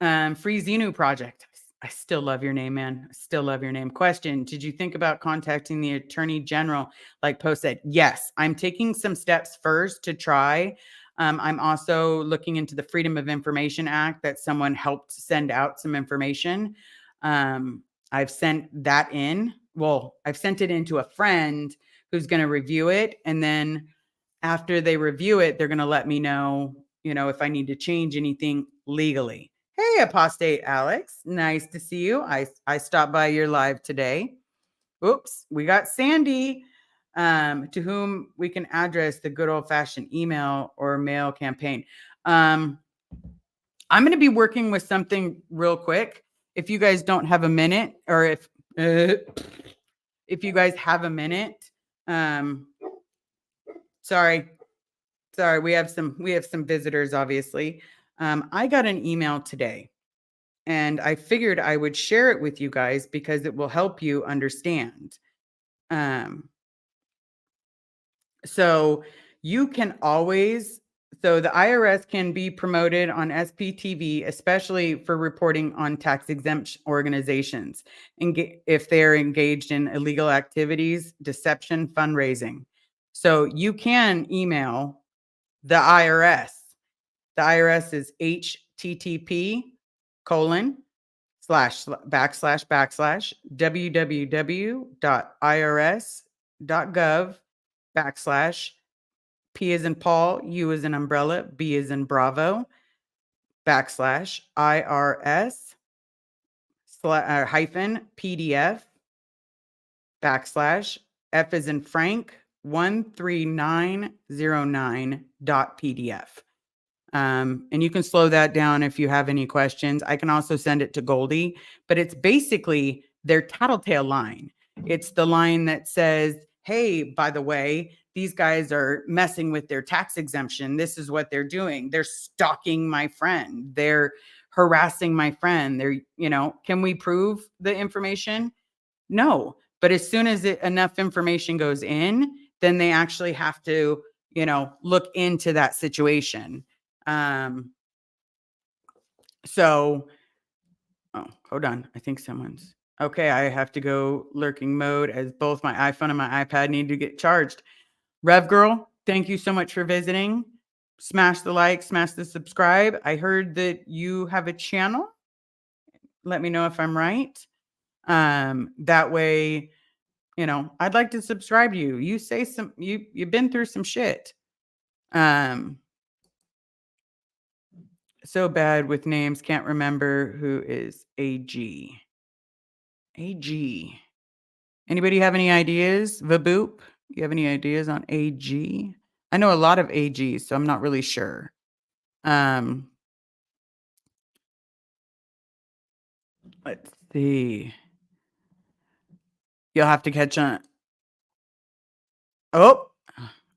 Free Xenu project. I still love your name, man. I still love your name. Question, did you think about contacting the attorney general like Poe said? Yes, I'm taking some steps first to try. I'm also looking into the Freedom of Information Act that someone helped send out some information. I've sent that in. Well, I've sent it into a friend who's going to review it. And then after they review it, they're going to let me know, if I need to change anything legally. Hey, apostate Alex. Nice to see you. I stopped by your live today. Oops, we got Sandy, to whom we can address the good old fashioned email or mail campaign. I'm going to be working with something real quick. If you guys don't have a minute, or if you guys have a minute, sorry, we have some visitors, obviously. I got an email today. And I figured I would share it with you guys because it will help you understand. So you can always, so the IRS can be promoted on SPTV, especially for reporting on tax exempt organizations, if they're engaged in illegal activities, deception, fundraising. So you can email the IRS. The IRS is http://www.irs.gov/P as in Paul, U as in umbrella, B as in Bravo, /IRS hyphen PDF /F as in Frank 13909.pdf. And you can slow that down if you have any questions. I can also send it to Goldie, but it's basically their tattletale line. It's the line that says, hey, by the way, these guys are messing with their tax exemption. This is what they're doing. They're stalking my friend. They're harassing my friend. Can we prove the information? No. But as soon as enough information goes in, then they actually have to, look into that situation. So, oh, hold on. I think someone's okay. I have to go lurking mode as both my iPhone and my iPad need to get charged. Rev Girl, thank you so much for visiting. Smash the like, smash the subscribe. I heard that you have a channel. Let me know if I'm right. That way, I'd like to subscribe to you. You say you've been through some shit. So bad with names, can't remember who is AG. AG. Anybody have any ideas? Vaboop, you have any ideas on AG? I know a lot of AGs, so I'm not really sure. Let's see. You'll have to catch on. Oh,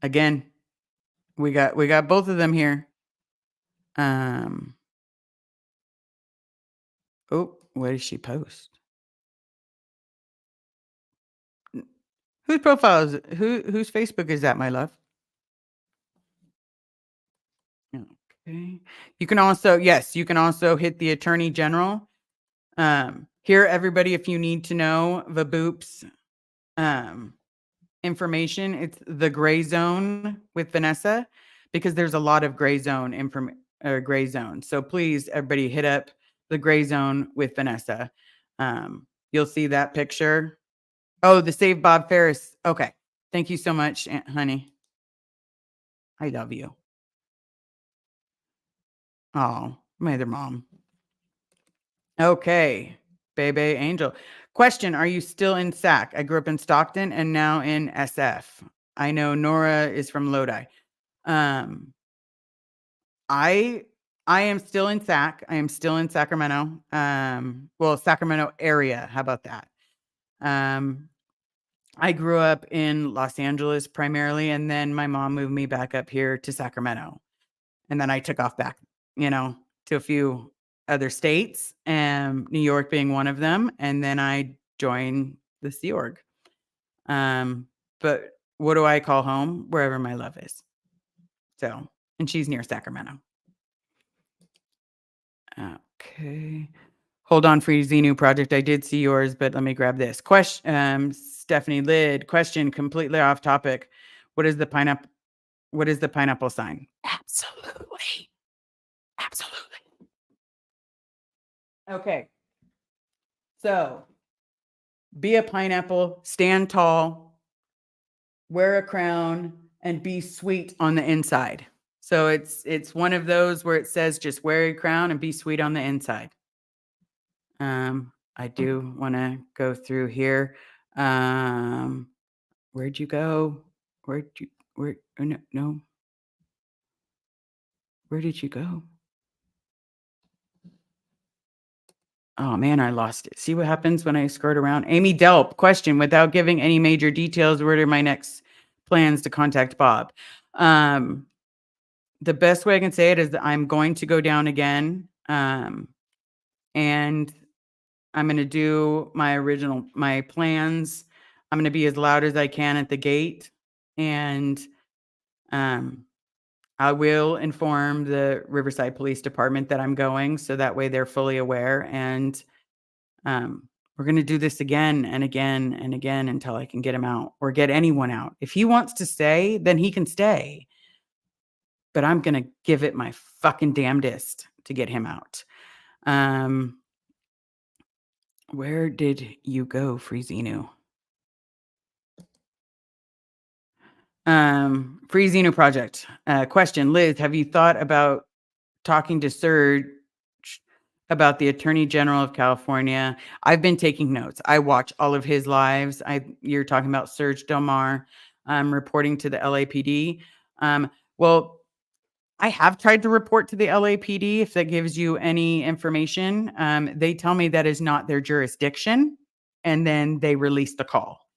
again, we got both of them here. Um, oh, what did she post? Whose profile is it? Whose Facebook is that, my love? Okay. You can also, yes, you can also hit the Attorney General. Here, everybody, if you need to know the Boops um, information, it's the gray zone with Vanessa, because there's a lot of gray zone gray zone. So please, everybody, hit up the gray zone with Vanessa. You'll see that picture. Oh, the Save Bob Ferris. Okay. Thank you so much, honey. I love you. Oh, my other mom. Okay. Baby Angel. Question: are you still in SAC? I grew up in Stockton and now in SF. I know Nora is from Lodi. Um, I I am still in SAC. I am still in Sacramento. Well, Sacramento area. How about that? Um, I grew up in Los Angeles primarily, and then my mom moved me back up here to Sacramento. And then I took off back, you know, to a few other states, New York being one of them. And then I joined the Sea Org. But what do I call home? Wherever my love is. So, and she's near Sacramento. Okay. Hold on for your Xenu project. I did see yours, but let me grab this. Question, Stephanie Lid, question completely off topic. What is the pineapple? What is the pineapple sign? Absolutely. Absolutely. Okay. So be a pineapple, stand tall, wear a crown, and be sweet on the inside. So it's one of those where it says just wear a crown and be sweet on the inside. I do want to go through here. Where'd you go? Where oh, no. Where did you go? Oh man, I lost it. See what happens when I skirt around? Amy Delp, question: without giving any major details, what are my next plans to contact Bob? The best way I can say it is that I'm going to go down again. And I'm going to do my plans. I'm going to be as loud as I can at the gate. And um, I will inform the Riverside Police Department that I'm going, so that way they're fully aware. And we're going to do this again and again and again until I can get him out or get anyone out. If he wants to stay, then he can stay. But I'm going to give it my fucking damnedest to get him out. Where did you go, Freezinu? Freezinu project. Question: Liz, have you thought about talking to Serge about the Attorney General of California? I've been taking notes. I watch all of his lives. You're talking about Serge Delmar, reporting to the LAPD. Well, I have tried to report to the LAPD, if that gives you any information. They tell me that is not their jurisdiction, and then they release the call.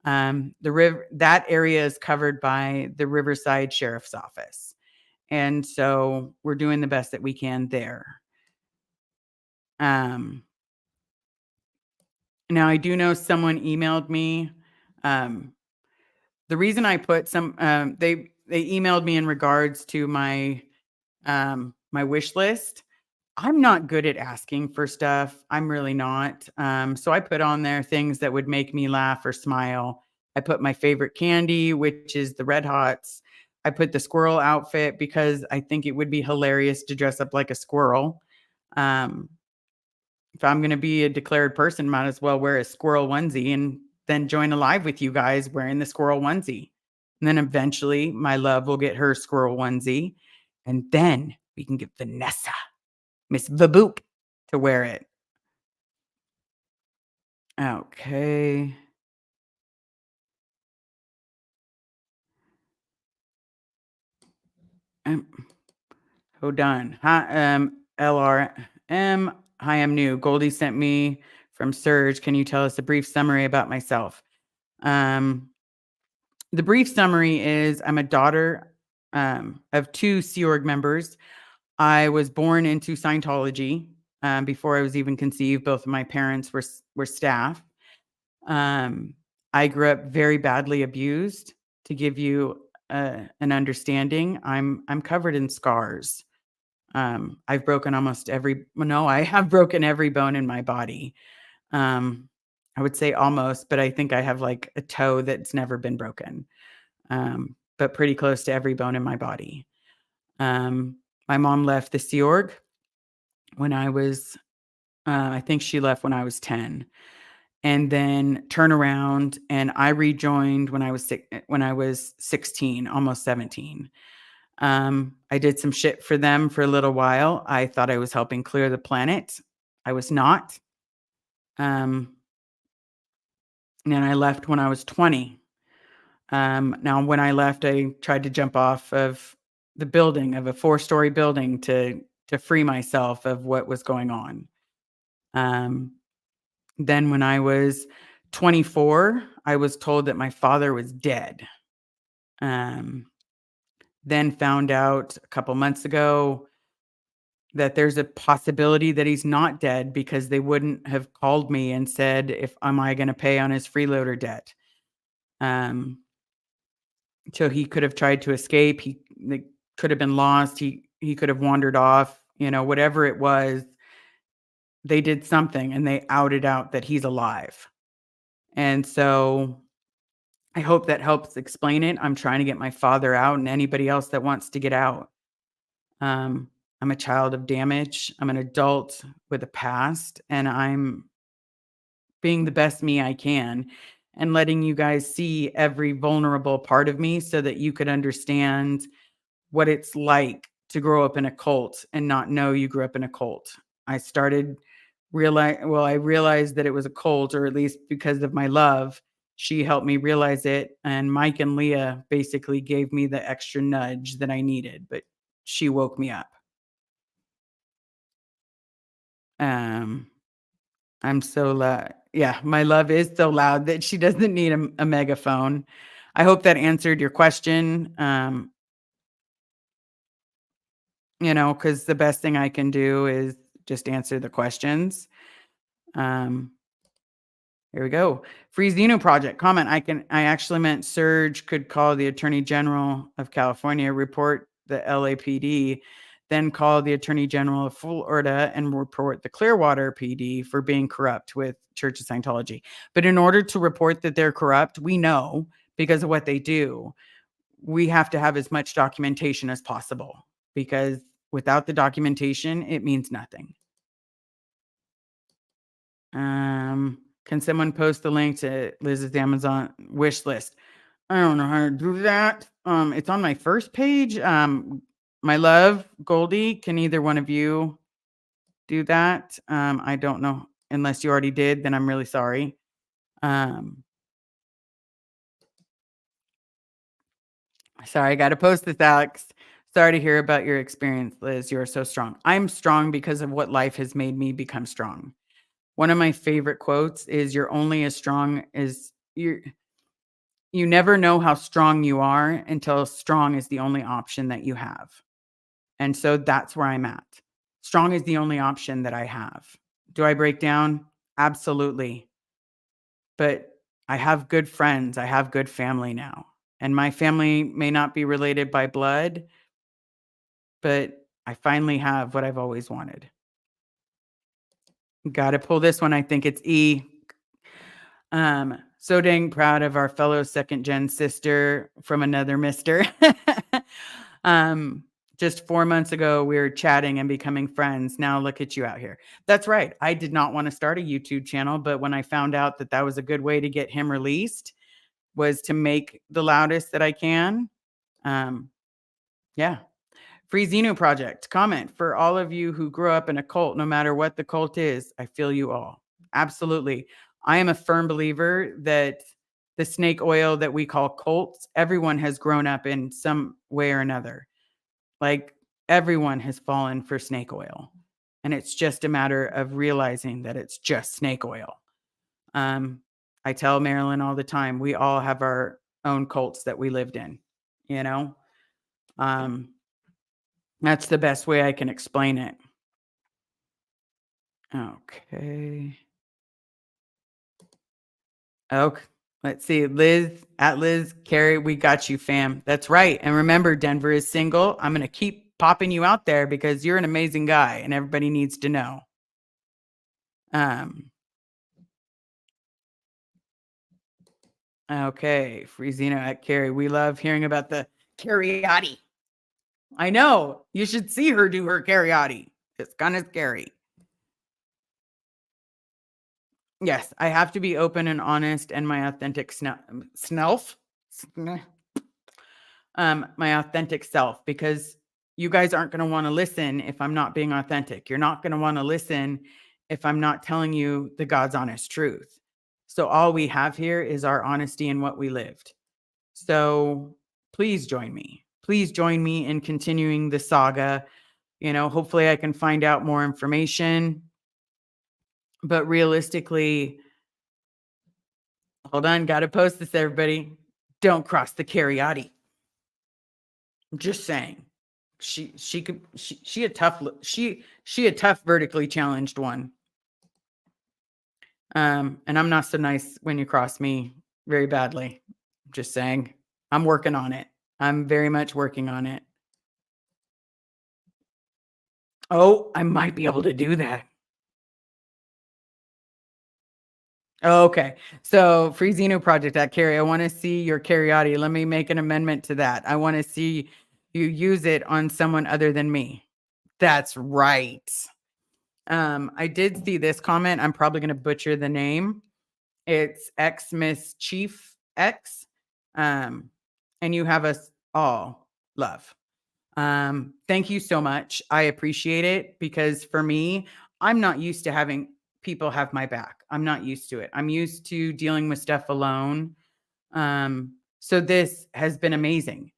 That area is covered by the Riverside Sheriff's Office. And so we're doing the best that we can there. Now I do know someone emailed me. The reason I put they emailed me in regards to my my wish list. I'm not good at asking for stuff. I'm really not. So I put on there things that would make me laugh or smile. I put my favorite candy, which is the Red Hots. I put the squirrel outfit because I think it would be hilarious to dress up like a squirrel. If I'm going to be a declared person, might as well wear a squirrel onesie and then join a live with you guys wearing the squirrel onesie. And then eventually my love will get her squirrel onesie. And then we can get Vanessa, Miss Vaboop, to wear it. Okay. Hold on. Hi, LRM. Hi, I'm new. Goldie sent me from Surge. Can you tell us a brief summary about myself? The brief summary is I'm a daughter of two Sea Org members. I was born into Scientology before I was even conceived. Both of my parents were staff. Um, I grew up very badly abused. To give you an understanding, I'm covered in scars. I've broken almost every well, no, I have broken every bone in my body. Um, I would say almost, but I think I have like a toe that's never been broken. But pretty close to every bone in my body. My mom left the Sea Org when I was, I think she left when I was 10, and then turn around and I rejoined when I was 16, almost 17. I did some shit for them for a little while. I thought I was helping clear the planet. I was not. Um, and I left when I was 20. Now, when I left, I tried to jump off of the building of a 4-story building to free myself of what was going on. Um, then when I was 24, I was told that my father was dead. Um, then found out a couple months ago that there's a possibility that he's not dead because they wouldn't have called me and said, if am I going to pay on his freeloader debt? Um, so he could have tried to escape. He could have been lost. He could have wandered off. Whatever it was, they did something and they outed out that he's alive. And so I hope that helps explain it. I'm trying to get my father out and anybody else that wants to get out. Um, I'm a child of damage. I'm an adult with a past, and I'm being the best me I can and letting you guys see every vulnerable part of me so that you could understand what it's like to grow up in a cult and not know you grew up in a cult. I started I realized that it was a cult, or at least because of my love, she helped me realize it. And Mike and Leah basically gave me the extra nudge that I needed, but she woke me up. Um, I'm so loud. Yeah, my love is so loud that she doesn't need a megaphone. I hope that answered your question. Because the best thing I can do is just answer the questions. Um, Here we go. Free Xeno Project comment. I actually meant Surge could call the Attorney General of California, report the LAPD, then call the Attorney General of Florida and report the Clearwater PD for being corrupt with Church of Scientology. But in order to report that they're corrupt, we know because of what they do, we have to have as much documentation as possible, because without the documentation, it means nothing. Can someone post the link to Liz's Amazon wish list? I don't know how to do that. It's on my first page. My love, Goldie, can either one of you do that? I don't know. Unless you already did, then I'm really sorry. Sorry, I got to post this, Alex. Sorry to hear about your experience, Liz. You are so strong. I'm strong because of what life has made me become strong. One of my favorite quotes is, "You're only as strong as you never know how strong you are until strong is the only option that you have." And so that's where I'm at. Strong is the only option that I have. Do I break down? Absolutely. But I have good friends. I have good family now. And my family may not be related by blood, but I finally have what I've always wanted. Got to pull this one. I think it's E. So dang proud of our fellow second gen sister from another mister. um, just 4 months ago, we were chatting and becoming friends. Now look at you out here. That's right. I did not want to start a YouTube channel, but when I found out that that was a good way to get him released, was to make the loudest that I can. Yeah. Free Xeno Project comment: for all of you who grew up in a cult, no matter what the cult is, I feel you all. Absolutely. I am a firm believer that the snake oil that we call cults, everyone has grown up in some way or another. Like, everyone has fallen for snake oil. And it's just a matter of realizing that it's just snake oil. I tell Marilyn all the time, we all have our own cults that we lived in, you know? Um, that's the best way I can explain it. Okay. Okay. Let's see. Liz Carrie, we got you, fam. That's right. And remember, Denver is single. I'm going to keep popping you out there because you're an amazing guy and everybody needs to know. Um, okay. Freezino at Carrie. We love hearing about the Carriotti. I know. You should see her do her Carriotti. It's kind of scary. Yes, I have to be open and honest and my authentic self. My authentic self, because you guys aren't going to want to listen if I'm not being authentic. You're not going to want to listen if I'm not telling you the God's honest truth. So all we have here is our honesty and what we lived. So please join me. Please join me in continuing the saga. Hopefully I can find out more information. But realistically, hold on, got to post this, everybody. Don't cross the Carriotti. I'm just saying. She a tough vertically challenged one. And I'm not so nice when you cross me very badly. Just saying. I'm working on it. I'm very much working on it. Oh, I might be able to do that. Okay. So Free Xeno Project at Carrie, I want to see your Carriotti. Let me make an amendment to that. I want to see you use it on someone other than me. That's right. I did see this comment. I'm probably going to butcher the name. It's X Miss Chief X. And you have us all love. Thank you so much. I appreciate it because for me, I'm not used to having people have my back. I'm not used to it. I'm used to dealing with stuff alone. So this has been amazing.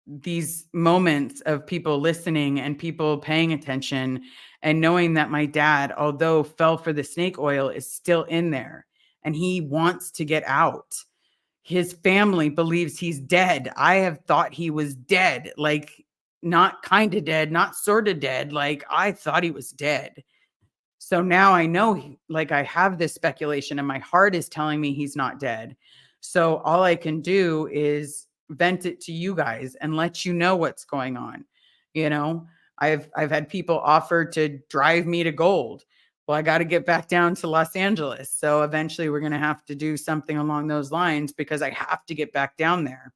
These moments of people listening and people paying attention and knowing that my dad, although fell for the snake oil, is still in there and he wants to get out. His family believes he's dead. I have thought he was dead, like not kind of dead, not sort of dead. Like I thought he was dead. So now I know, like I have this speculation and my heart is telling me he's not dead. So all I can do is vent it to you guys and let you know what's going on. I've had people offer to drive me to gold. Well, I got to get back down to Los Angeles. So eventually we're going to have to do something along those lines because I have to get back down there.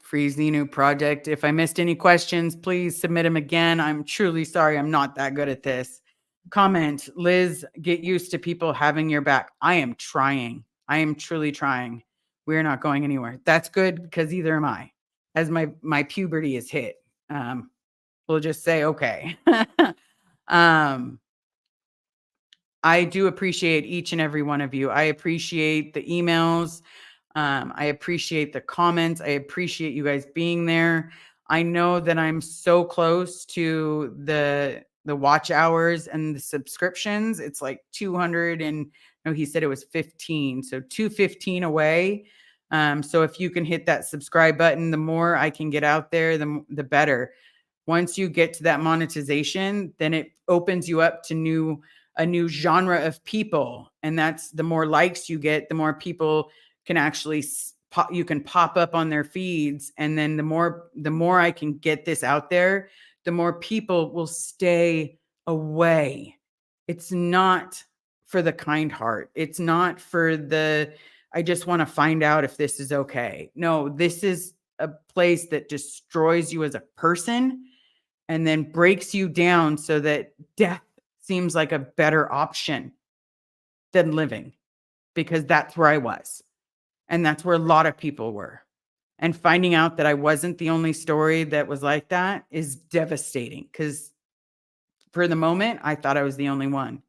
Free Xenu Project. If I missed any questions, please submit them again. I'm truly sorry. I'm not that good at this. Comment, Liz, get used to people having your back. I am trying. I am truly trying. We're not going anywhere. That's good because either am I. As my puberty is hit, we'll just say, okay. I do appreciate each and every one of you. I appreciate the emails. I appreciate the comments. I appreciate you guys being there. I know that I'm so close to the watch hours and the subscriptions. It's like 200 and no, he said it was 15. So 215 away. So if you can hit that subscribe button, the more I can get out there, the better. Once you get to that monetization, then it opens you up to a new genre of people. And that's the more likes you get, the more people can actually you can pop up on their feeds. And then the more I can get this out there, the more people will stay away. It's not for the kind heart. It's not for I just want to find out if this is okay. No, this is a place that destroys you as a person and then breaks you down so that death seems like a better option than living, because that's where I was. And that's where a lot of people were. And finding out that I wasn't the only story that was like that is devastating, because for the moment, I thought I was the only one.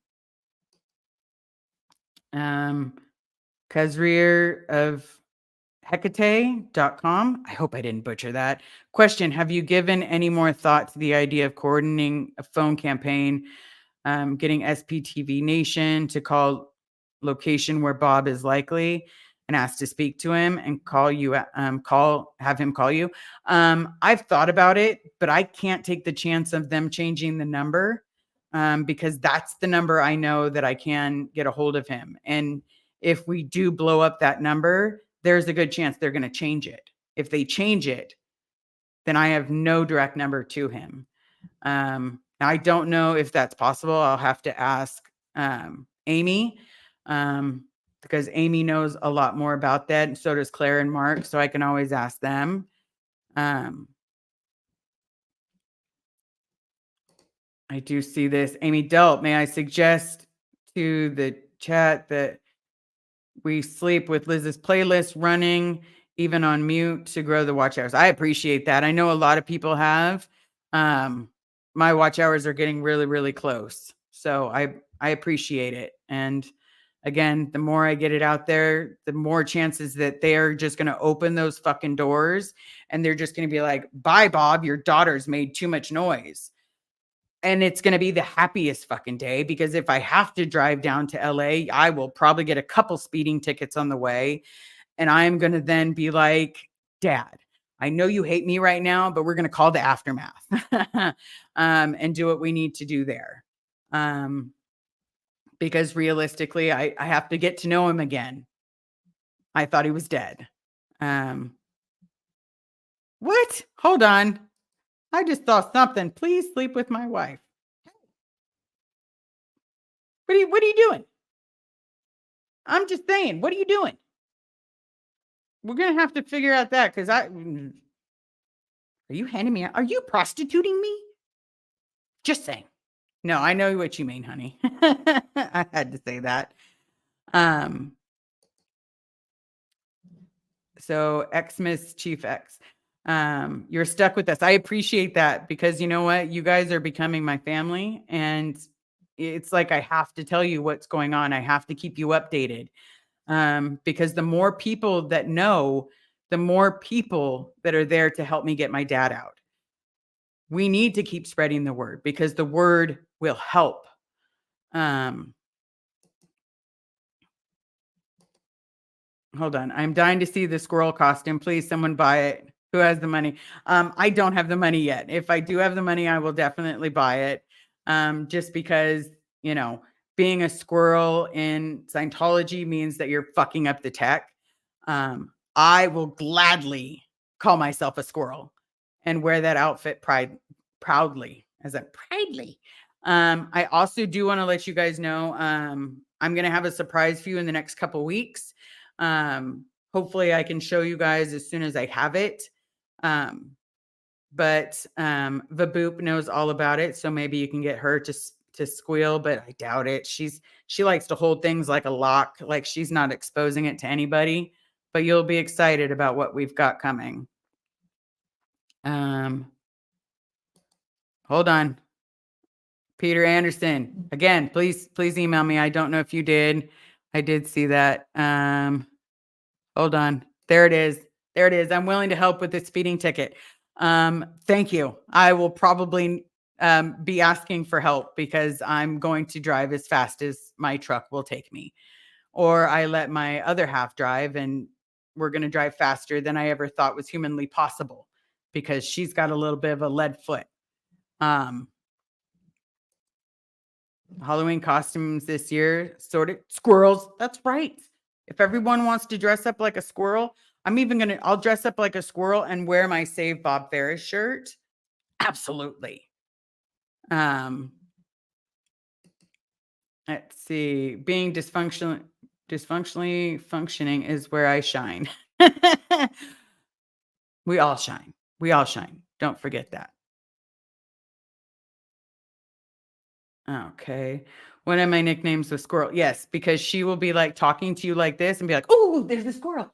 Kazrir of Hecate.com. I hope I didn't butcher that. Question: have you given any more thought to the idea of coordinating a phone campaign, getting SPTV Nation to call location where Bob is likely and ask to speak to him and have him call you. I've thought about it, but I can't take the chance of them changing the number because that's the number I know that I can get a hold of him. And if we do blow up that number, there's a good chance they're going to change it. If they change it, then I have no direct number to him. I don't know if that's possible. I'll have to ask Amy because Amy knows a lot more about that. And so does Claire and Mark. So I can always ask them. I do see this. Amy Delp, may I suggest to the chat that we sleep with Liz's playlist running, even on mute, to grow the watch hours? I appreciate that. I know a lot of people have. My watch hours are getting really, really close. So I appreciate it. And again, the more I get it out there, the more chances that they're just going to open those fucking doors and they're just going to be like, bye, Bob, your daughter's made too much noise. And it's going to be the happiest fucking day because if I have to drive down to LA, I will probably get a couple speeding tickets on the way. And I'm going to then be like, Dad, I know you hate me right now, but we're going to call the aftermath and do what we need to do there. Because realistically, I have to get to know him again. I thought he was dead. What? Hold on. I just saw something. Please sleep with my wife. What are you doing? I'm just saying, what are you doing? We're going to have to figure out that because are you handing me out? Are you prostituting me? Just saying. No, I know what you mean, honey. I had to say that. So Xmas Chief X. You're stuck with us. I appreciate that because you know what? You guys are becoming my family. And it's like I have to tell you what's going on. I have to keep you updated. Because the more people that know, the more people that are there to help me get my dad out. We need to keep spreading the word because the word will help. Hold on. I'm dying to see the squirrel costume. Please, someone buy it. Who has the money? I don't have the money yet. If I do have the money, I will definitely buy it. Just because, you know, being a squirrel in Scientology means that you're fucking up the tech. I will gladly call myself a squirrel and wear that outfit proudly. I also do want to let you guys know I'm going to have a surprise for you in the next couple weeks. Hopefully I can show you guys as soon as I have it. But Vaboop knows all about it, so maybe you can get her to squeal, but I doubt it. She likes to hold things like a lock, like she's not exposing it to anybody, but you'll be excited about what we've got coming. Hold on. Peter Anderson. Again, please email me. I don't know if you did. I did see that. Hold on. There it is. I'm willing to help with this speeding ticket. Thank you. I will probably be asking for help because I'm going to drive as fast as my truck will take me. Or I let my other half drive and we're going to drive faster than I ever thought was humanly possible because she's got a little bit of a lead foot. Halloween costumes this year, sorted squirrels. That's right. If everyone wants to dress up like a squirrel, I'll dress up like a squirrel and wear my Save Bob Ferris shirt. Absolutely. Let's see. Being dysfunctionally functioning is where I shine. We all shine. Don't forget that. Okay. One of my nicknames was Squirrel. Yes, because she will be like talking to you like this and be like, oh, there's a squirrel.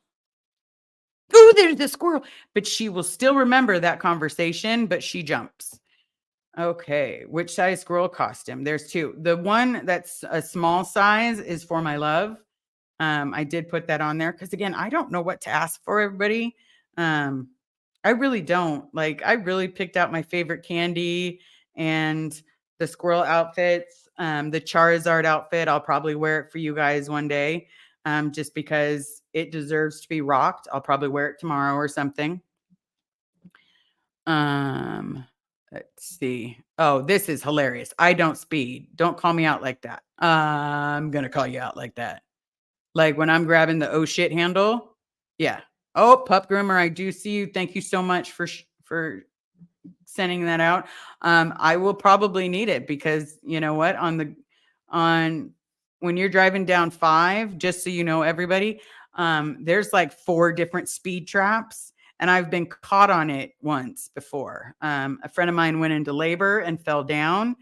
Oh, there's the squirrel. But she will still remember that conversation, but she jumps. Okay. Which size squirrel costume? There's two. The one that's a small size is for my love. I did put that on there because again, I don't know what to ask for everybody. I really don't. Like, I really picked out my favorite candy and the squirrel outfits. the Charizard outfit. I'll probably wear it for you guys one day, just because it deserves to be rocked. I'll probably wear it tomorrow or something. Um, let's see. Oh, this is hilarious. I don't speed. Don't call me out like that. I'm gonna call you out like that. Like when I'm grabbing the oh shit handle. Yeah. Oh, pup groomer, I do see you. Thank you so much for sending that out. I will probably need it because you know what? On when you're driving down 5, just so you know, everybody, there's like 4 different speed traps, and I've been caught on it once before. A friend of mine went into labor and fell down,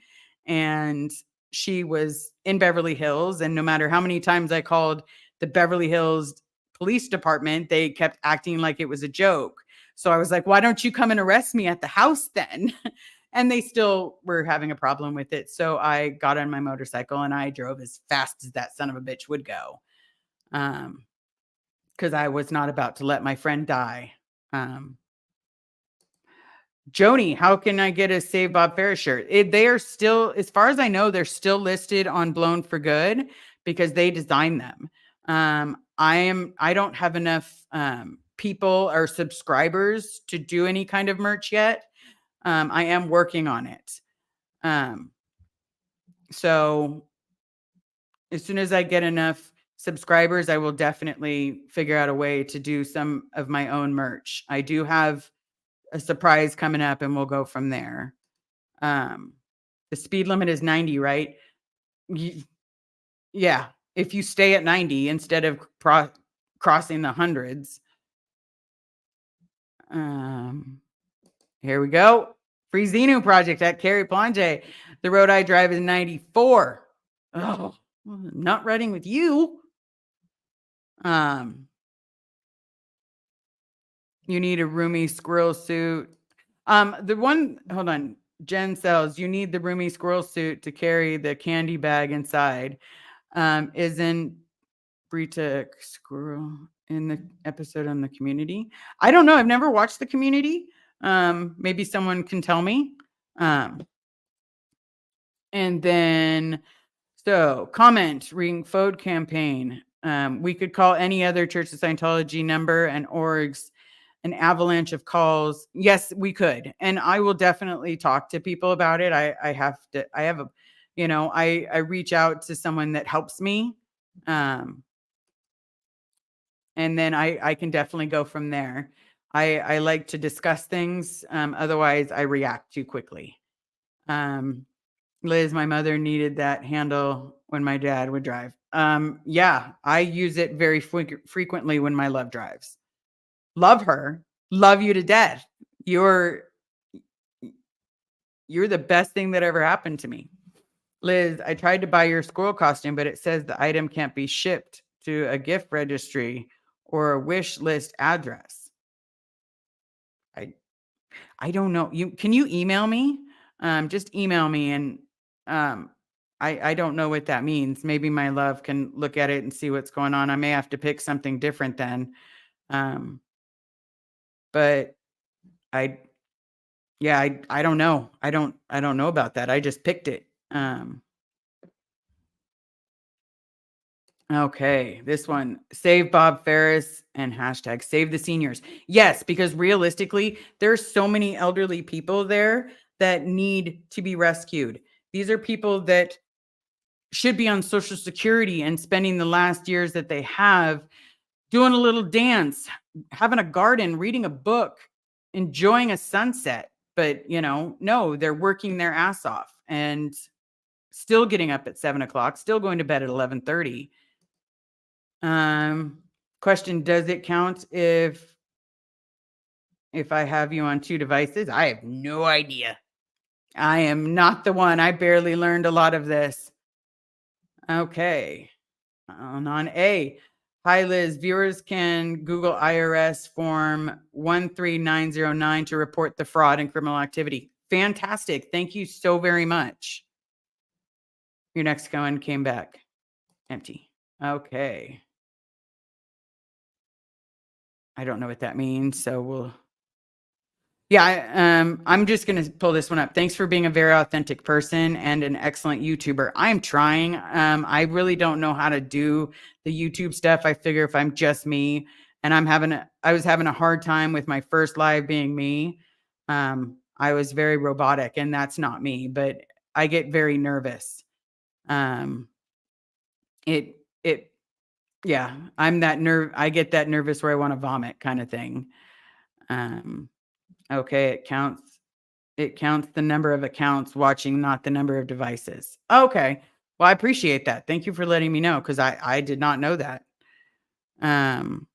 and she was in Beverly Hills, and no matter how many times I called the Beverly Hills police department, they kept acting like it was a joke. So I was like, why don't you come and arrest me at the house then? And they still were having a problem with it. So I got on my motorcycle and I drove as fast as that son of a bitch would go. Because I was not about to let my friend die. Joni, how can I get a Save Bob Ferris shirt? They are still, as far as I know, they're still listed on Blown for Good because they designed them. I don't have enough people or subscribers to do any kind of merch yet. I am working on it. So as soon as I get enough subscribers, I will definitely figure out a way to do some of my own merch. I do have a surprise coming up and we'll go from there. The speed limit is 90, right? Yeah. If you stay at 90 instead of crossing the hundreds. Here we go. Free Xenu project at Carrie Planche. The road I drive is 94. Oh, I'm not riding with you. You need a roomy squirrel suit. Hold on. Jen sells, you need the roomy squirrel suit to carry the candy bag inside. Isn't Brita Squirrel in the episode on the Community? I don't know. I've never watched the Community. Maybe someone can tell me. And then, so comment, Ring Fode campaign. We could call any other Church of Scientology number and orgs an avalanche of calls. Yes, we could. And I will definitely talk to people about it. I reach out to someone that helps me. And then I can definitely go from there. I like to discuss things. Otherwise I react too quickly. Liz, my mother needed that handle when my dad would drive. Yeah, I use it very frequently when my love drives. Love her. Love you to death. You're the best thing that ever happened to me. Liz, I tried to buy your squirrel costume, but it says the item can't be shipped to a gift registry or a wish list address. I don't know. Can you email me? Just email me and I don't know what that means. Maybe my love can look at it and see what's going on. I may have to pick something different then. But I don't know. I don't know about that. I just picked it. Okay, this one, save Bob Ferris and hashtag save the seniors. Yes, because realistically, there's so many elderly people there that need to be rescued. These are people that should be on Social Security and spending the last years that they have doing a little dance, having a garden, reading a book, enjoying a sunset. But, no, they're working their ass off and still getting up at 7:00, still going to bed at 11:30. Question, does it count if I have you on 2 devices? I have no idea. I am not the one. I barely learned a lot of this. Okay. On A. Hi, Liz. Viewers can Google IRS form 13909 to report the fraud and criminal activity. Fantastic. Thank you so very much. Your next one came back empty. Okay. I don't know what that means. So Yeah, I'm just gonna pull this one up. Thanks for being a very authentic person and an excellent YouTuber. I'm trying. I really don't know how to do the YouTube stuff. I figure if I'm just me, and I was having a hard time with my first live being me. I was very robotic, and that's not me. But I get very nervous. Um, it yeah, I get that nervous where I want to vomit kind of thing. Um, okay, it counts the number of accounts watching, not the number of devices. Okay. Well, I appreciate that. Thank you for letting me know because I did not know that. Um,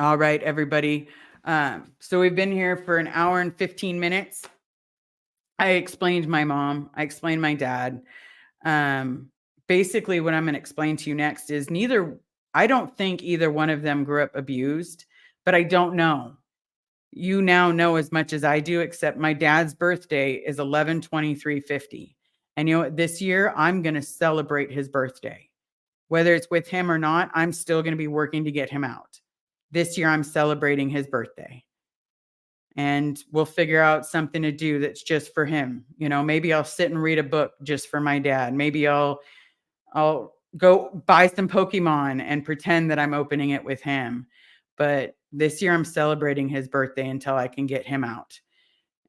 all right, everybody. So we've been here for an hour and 15 minutes. I explained my mom, I explained my dad. Um, Basically, what I'm going to explain to you next is I don't think either one of them grew up abused, but I don't know. You now know as much as I do, except my dad's birthday is 11/23/50. And you know what? This year, I'm going to celebrate his birthday. Whether it's with him or not, I'm still going to be working to get him out. This year, I'm celebrating his birthday. And we'll figure out something to do that's just for him. You know, maybe I'll sit and read a book just for my dad. Maybe I'll go buy some Pokemon and pretend that I'm opening it with him. But this year I'm celebrating his birthday until I can get him out.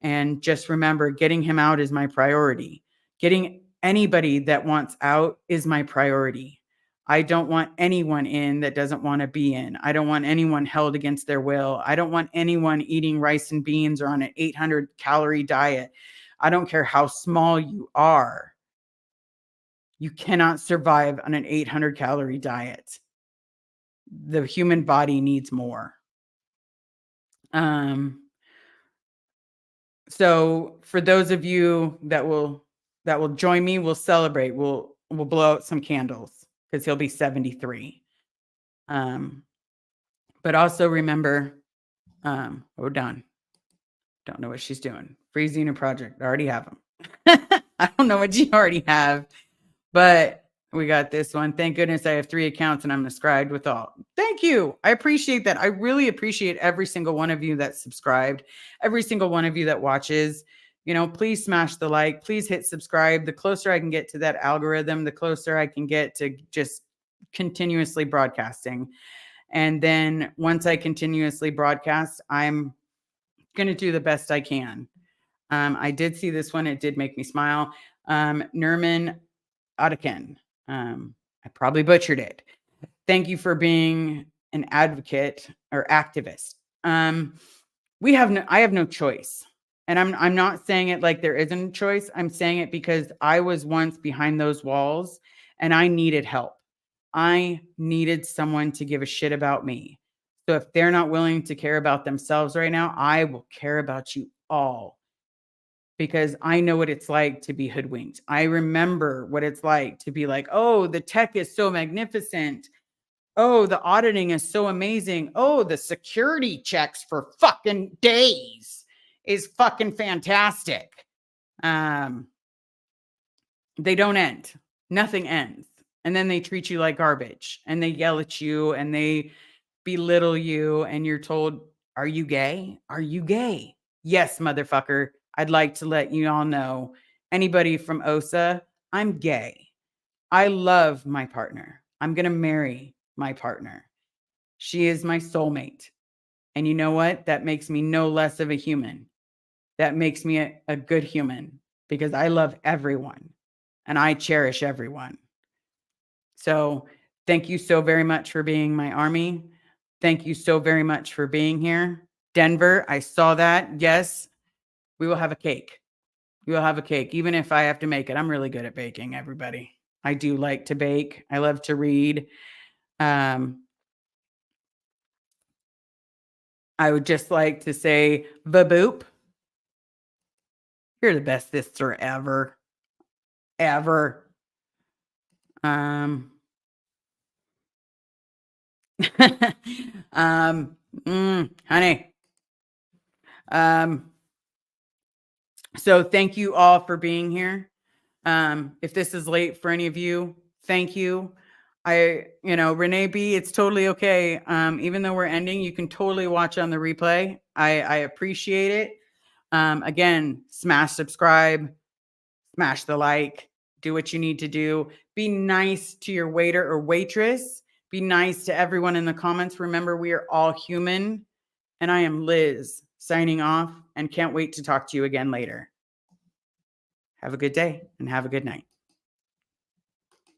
And just remember, getting him out is my priority. Getting anybody that wants out is my priority. I don't want anyone in that doesn't want to be in. I don't want anyone held against their will. I don't want anyone eating rice and beans or on an 800-calorie diet. I don't care how small you are. You cannot survive on an 800-calorie diet. The human body needs more. Um, so for those of you that will join me, we'll celebrate. We'll blow out some candles because he'll be 73. Um, but also remember, oh Don, don't know what she's doing. Freezing a project. I already have them. I don't know what you already have. But we got this one. Thank goodness I have 3 accounts and I'm described with all. Thank you. I appreciate that. I really appreciate every single one of you that's subscribed, every single one of you that watches. You know, please smash the like, please hit subscribe. The closer I can get to that algorithm, the closer I can get to just continuously broadcasting. And then once I continuously broadcast, I'm going to do the best I can. I did see this one. It did make me smile. Nerman Ottoken. I probably butchered it. Thank you for being an advocate or activist. I have no choice. And I'm not saying it like there isn't a choice. I'm saying it because I was once behind those walls and I needed help. I needed someone to give a shit about me. So if they're not willing to care about themselves right now, I will care about you all because I know what it's like to be hoodwinked. I remember what it's like to be like, oh, the tech is so magnificent. Oh, the auditing is so amazing. Oh, the security checks for fucking days is fucking fantastic. Um, they don't end. Nothing ends. And then they treat you like garbage and they yell at you and they belittle you and you're told, "Are you gay? Are you gay?" Yes, motherfucker. I'd like to let you all know, anybody from OSA, I'm gay. I love my partner. I'm going to marry my partner. She is my soulmate. And you know what? That makes me no less of a human. That makes me a good human because I love everyone and I cherish everyone. So thank you so very much for being my army. Thank you so very much for being here. Denver, I saw that. Yes, we will have a cake. We will have a cake, even if I have to make it. I'm really good at baking, everybody. I do like to bake. I love to read. Um, I would just like to say, Baboop, you're the best sister ever, ever. Um, honey. Um, so thank you all for being here. If this is late for any of you, thank you. Renee B, it's totally okay. Even though we're ending, you can totally watch on the replay. I appreciate it. Again, smash subscribe, smash the like, do what you need to do. Be nice to your waiter or waitress. Be nice to everyone in the comments. Remember, we are all human. And I am Liz, signing off, and can't wait to talk to you again later. Have a good day and have a good night.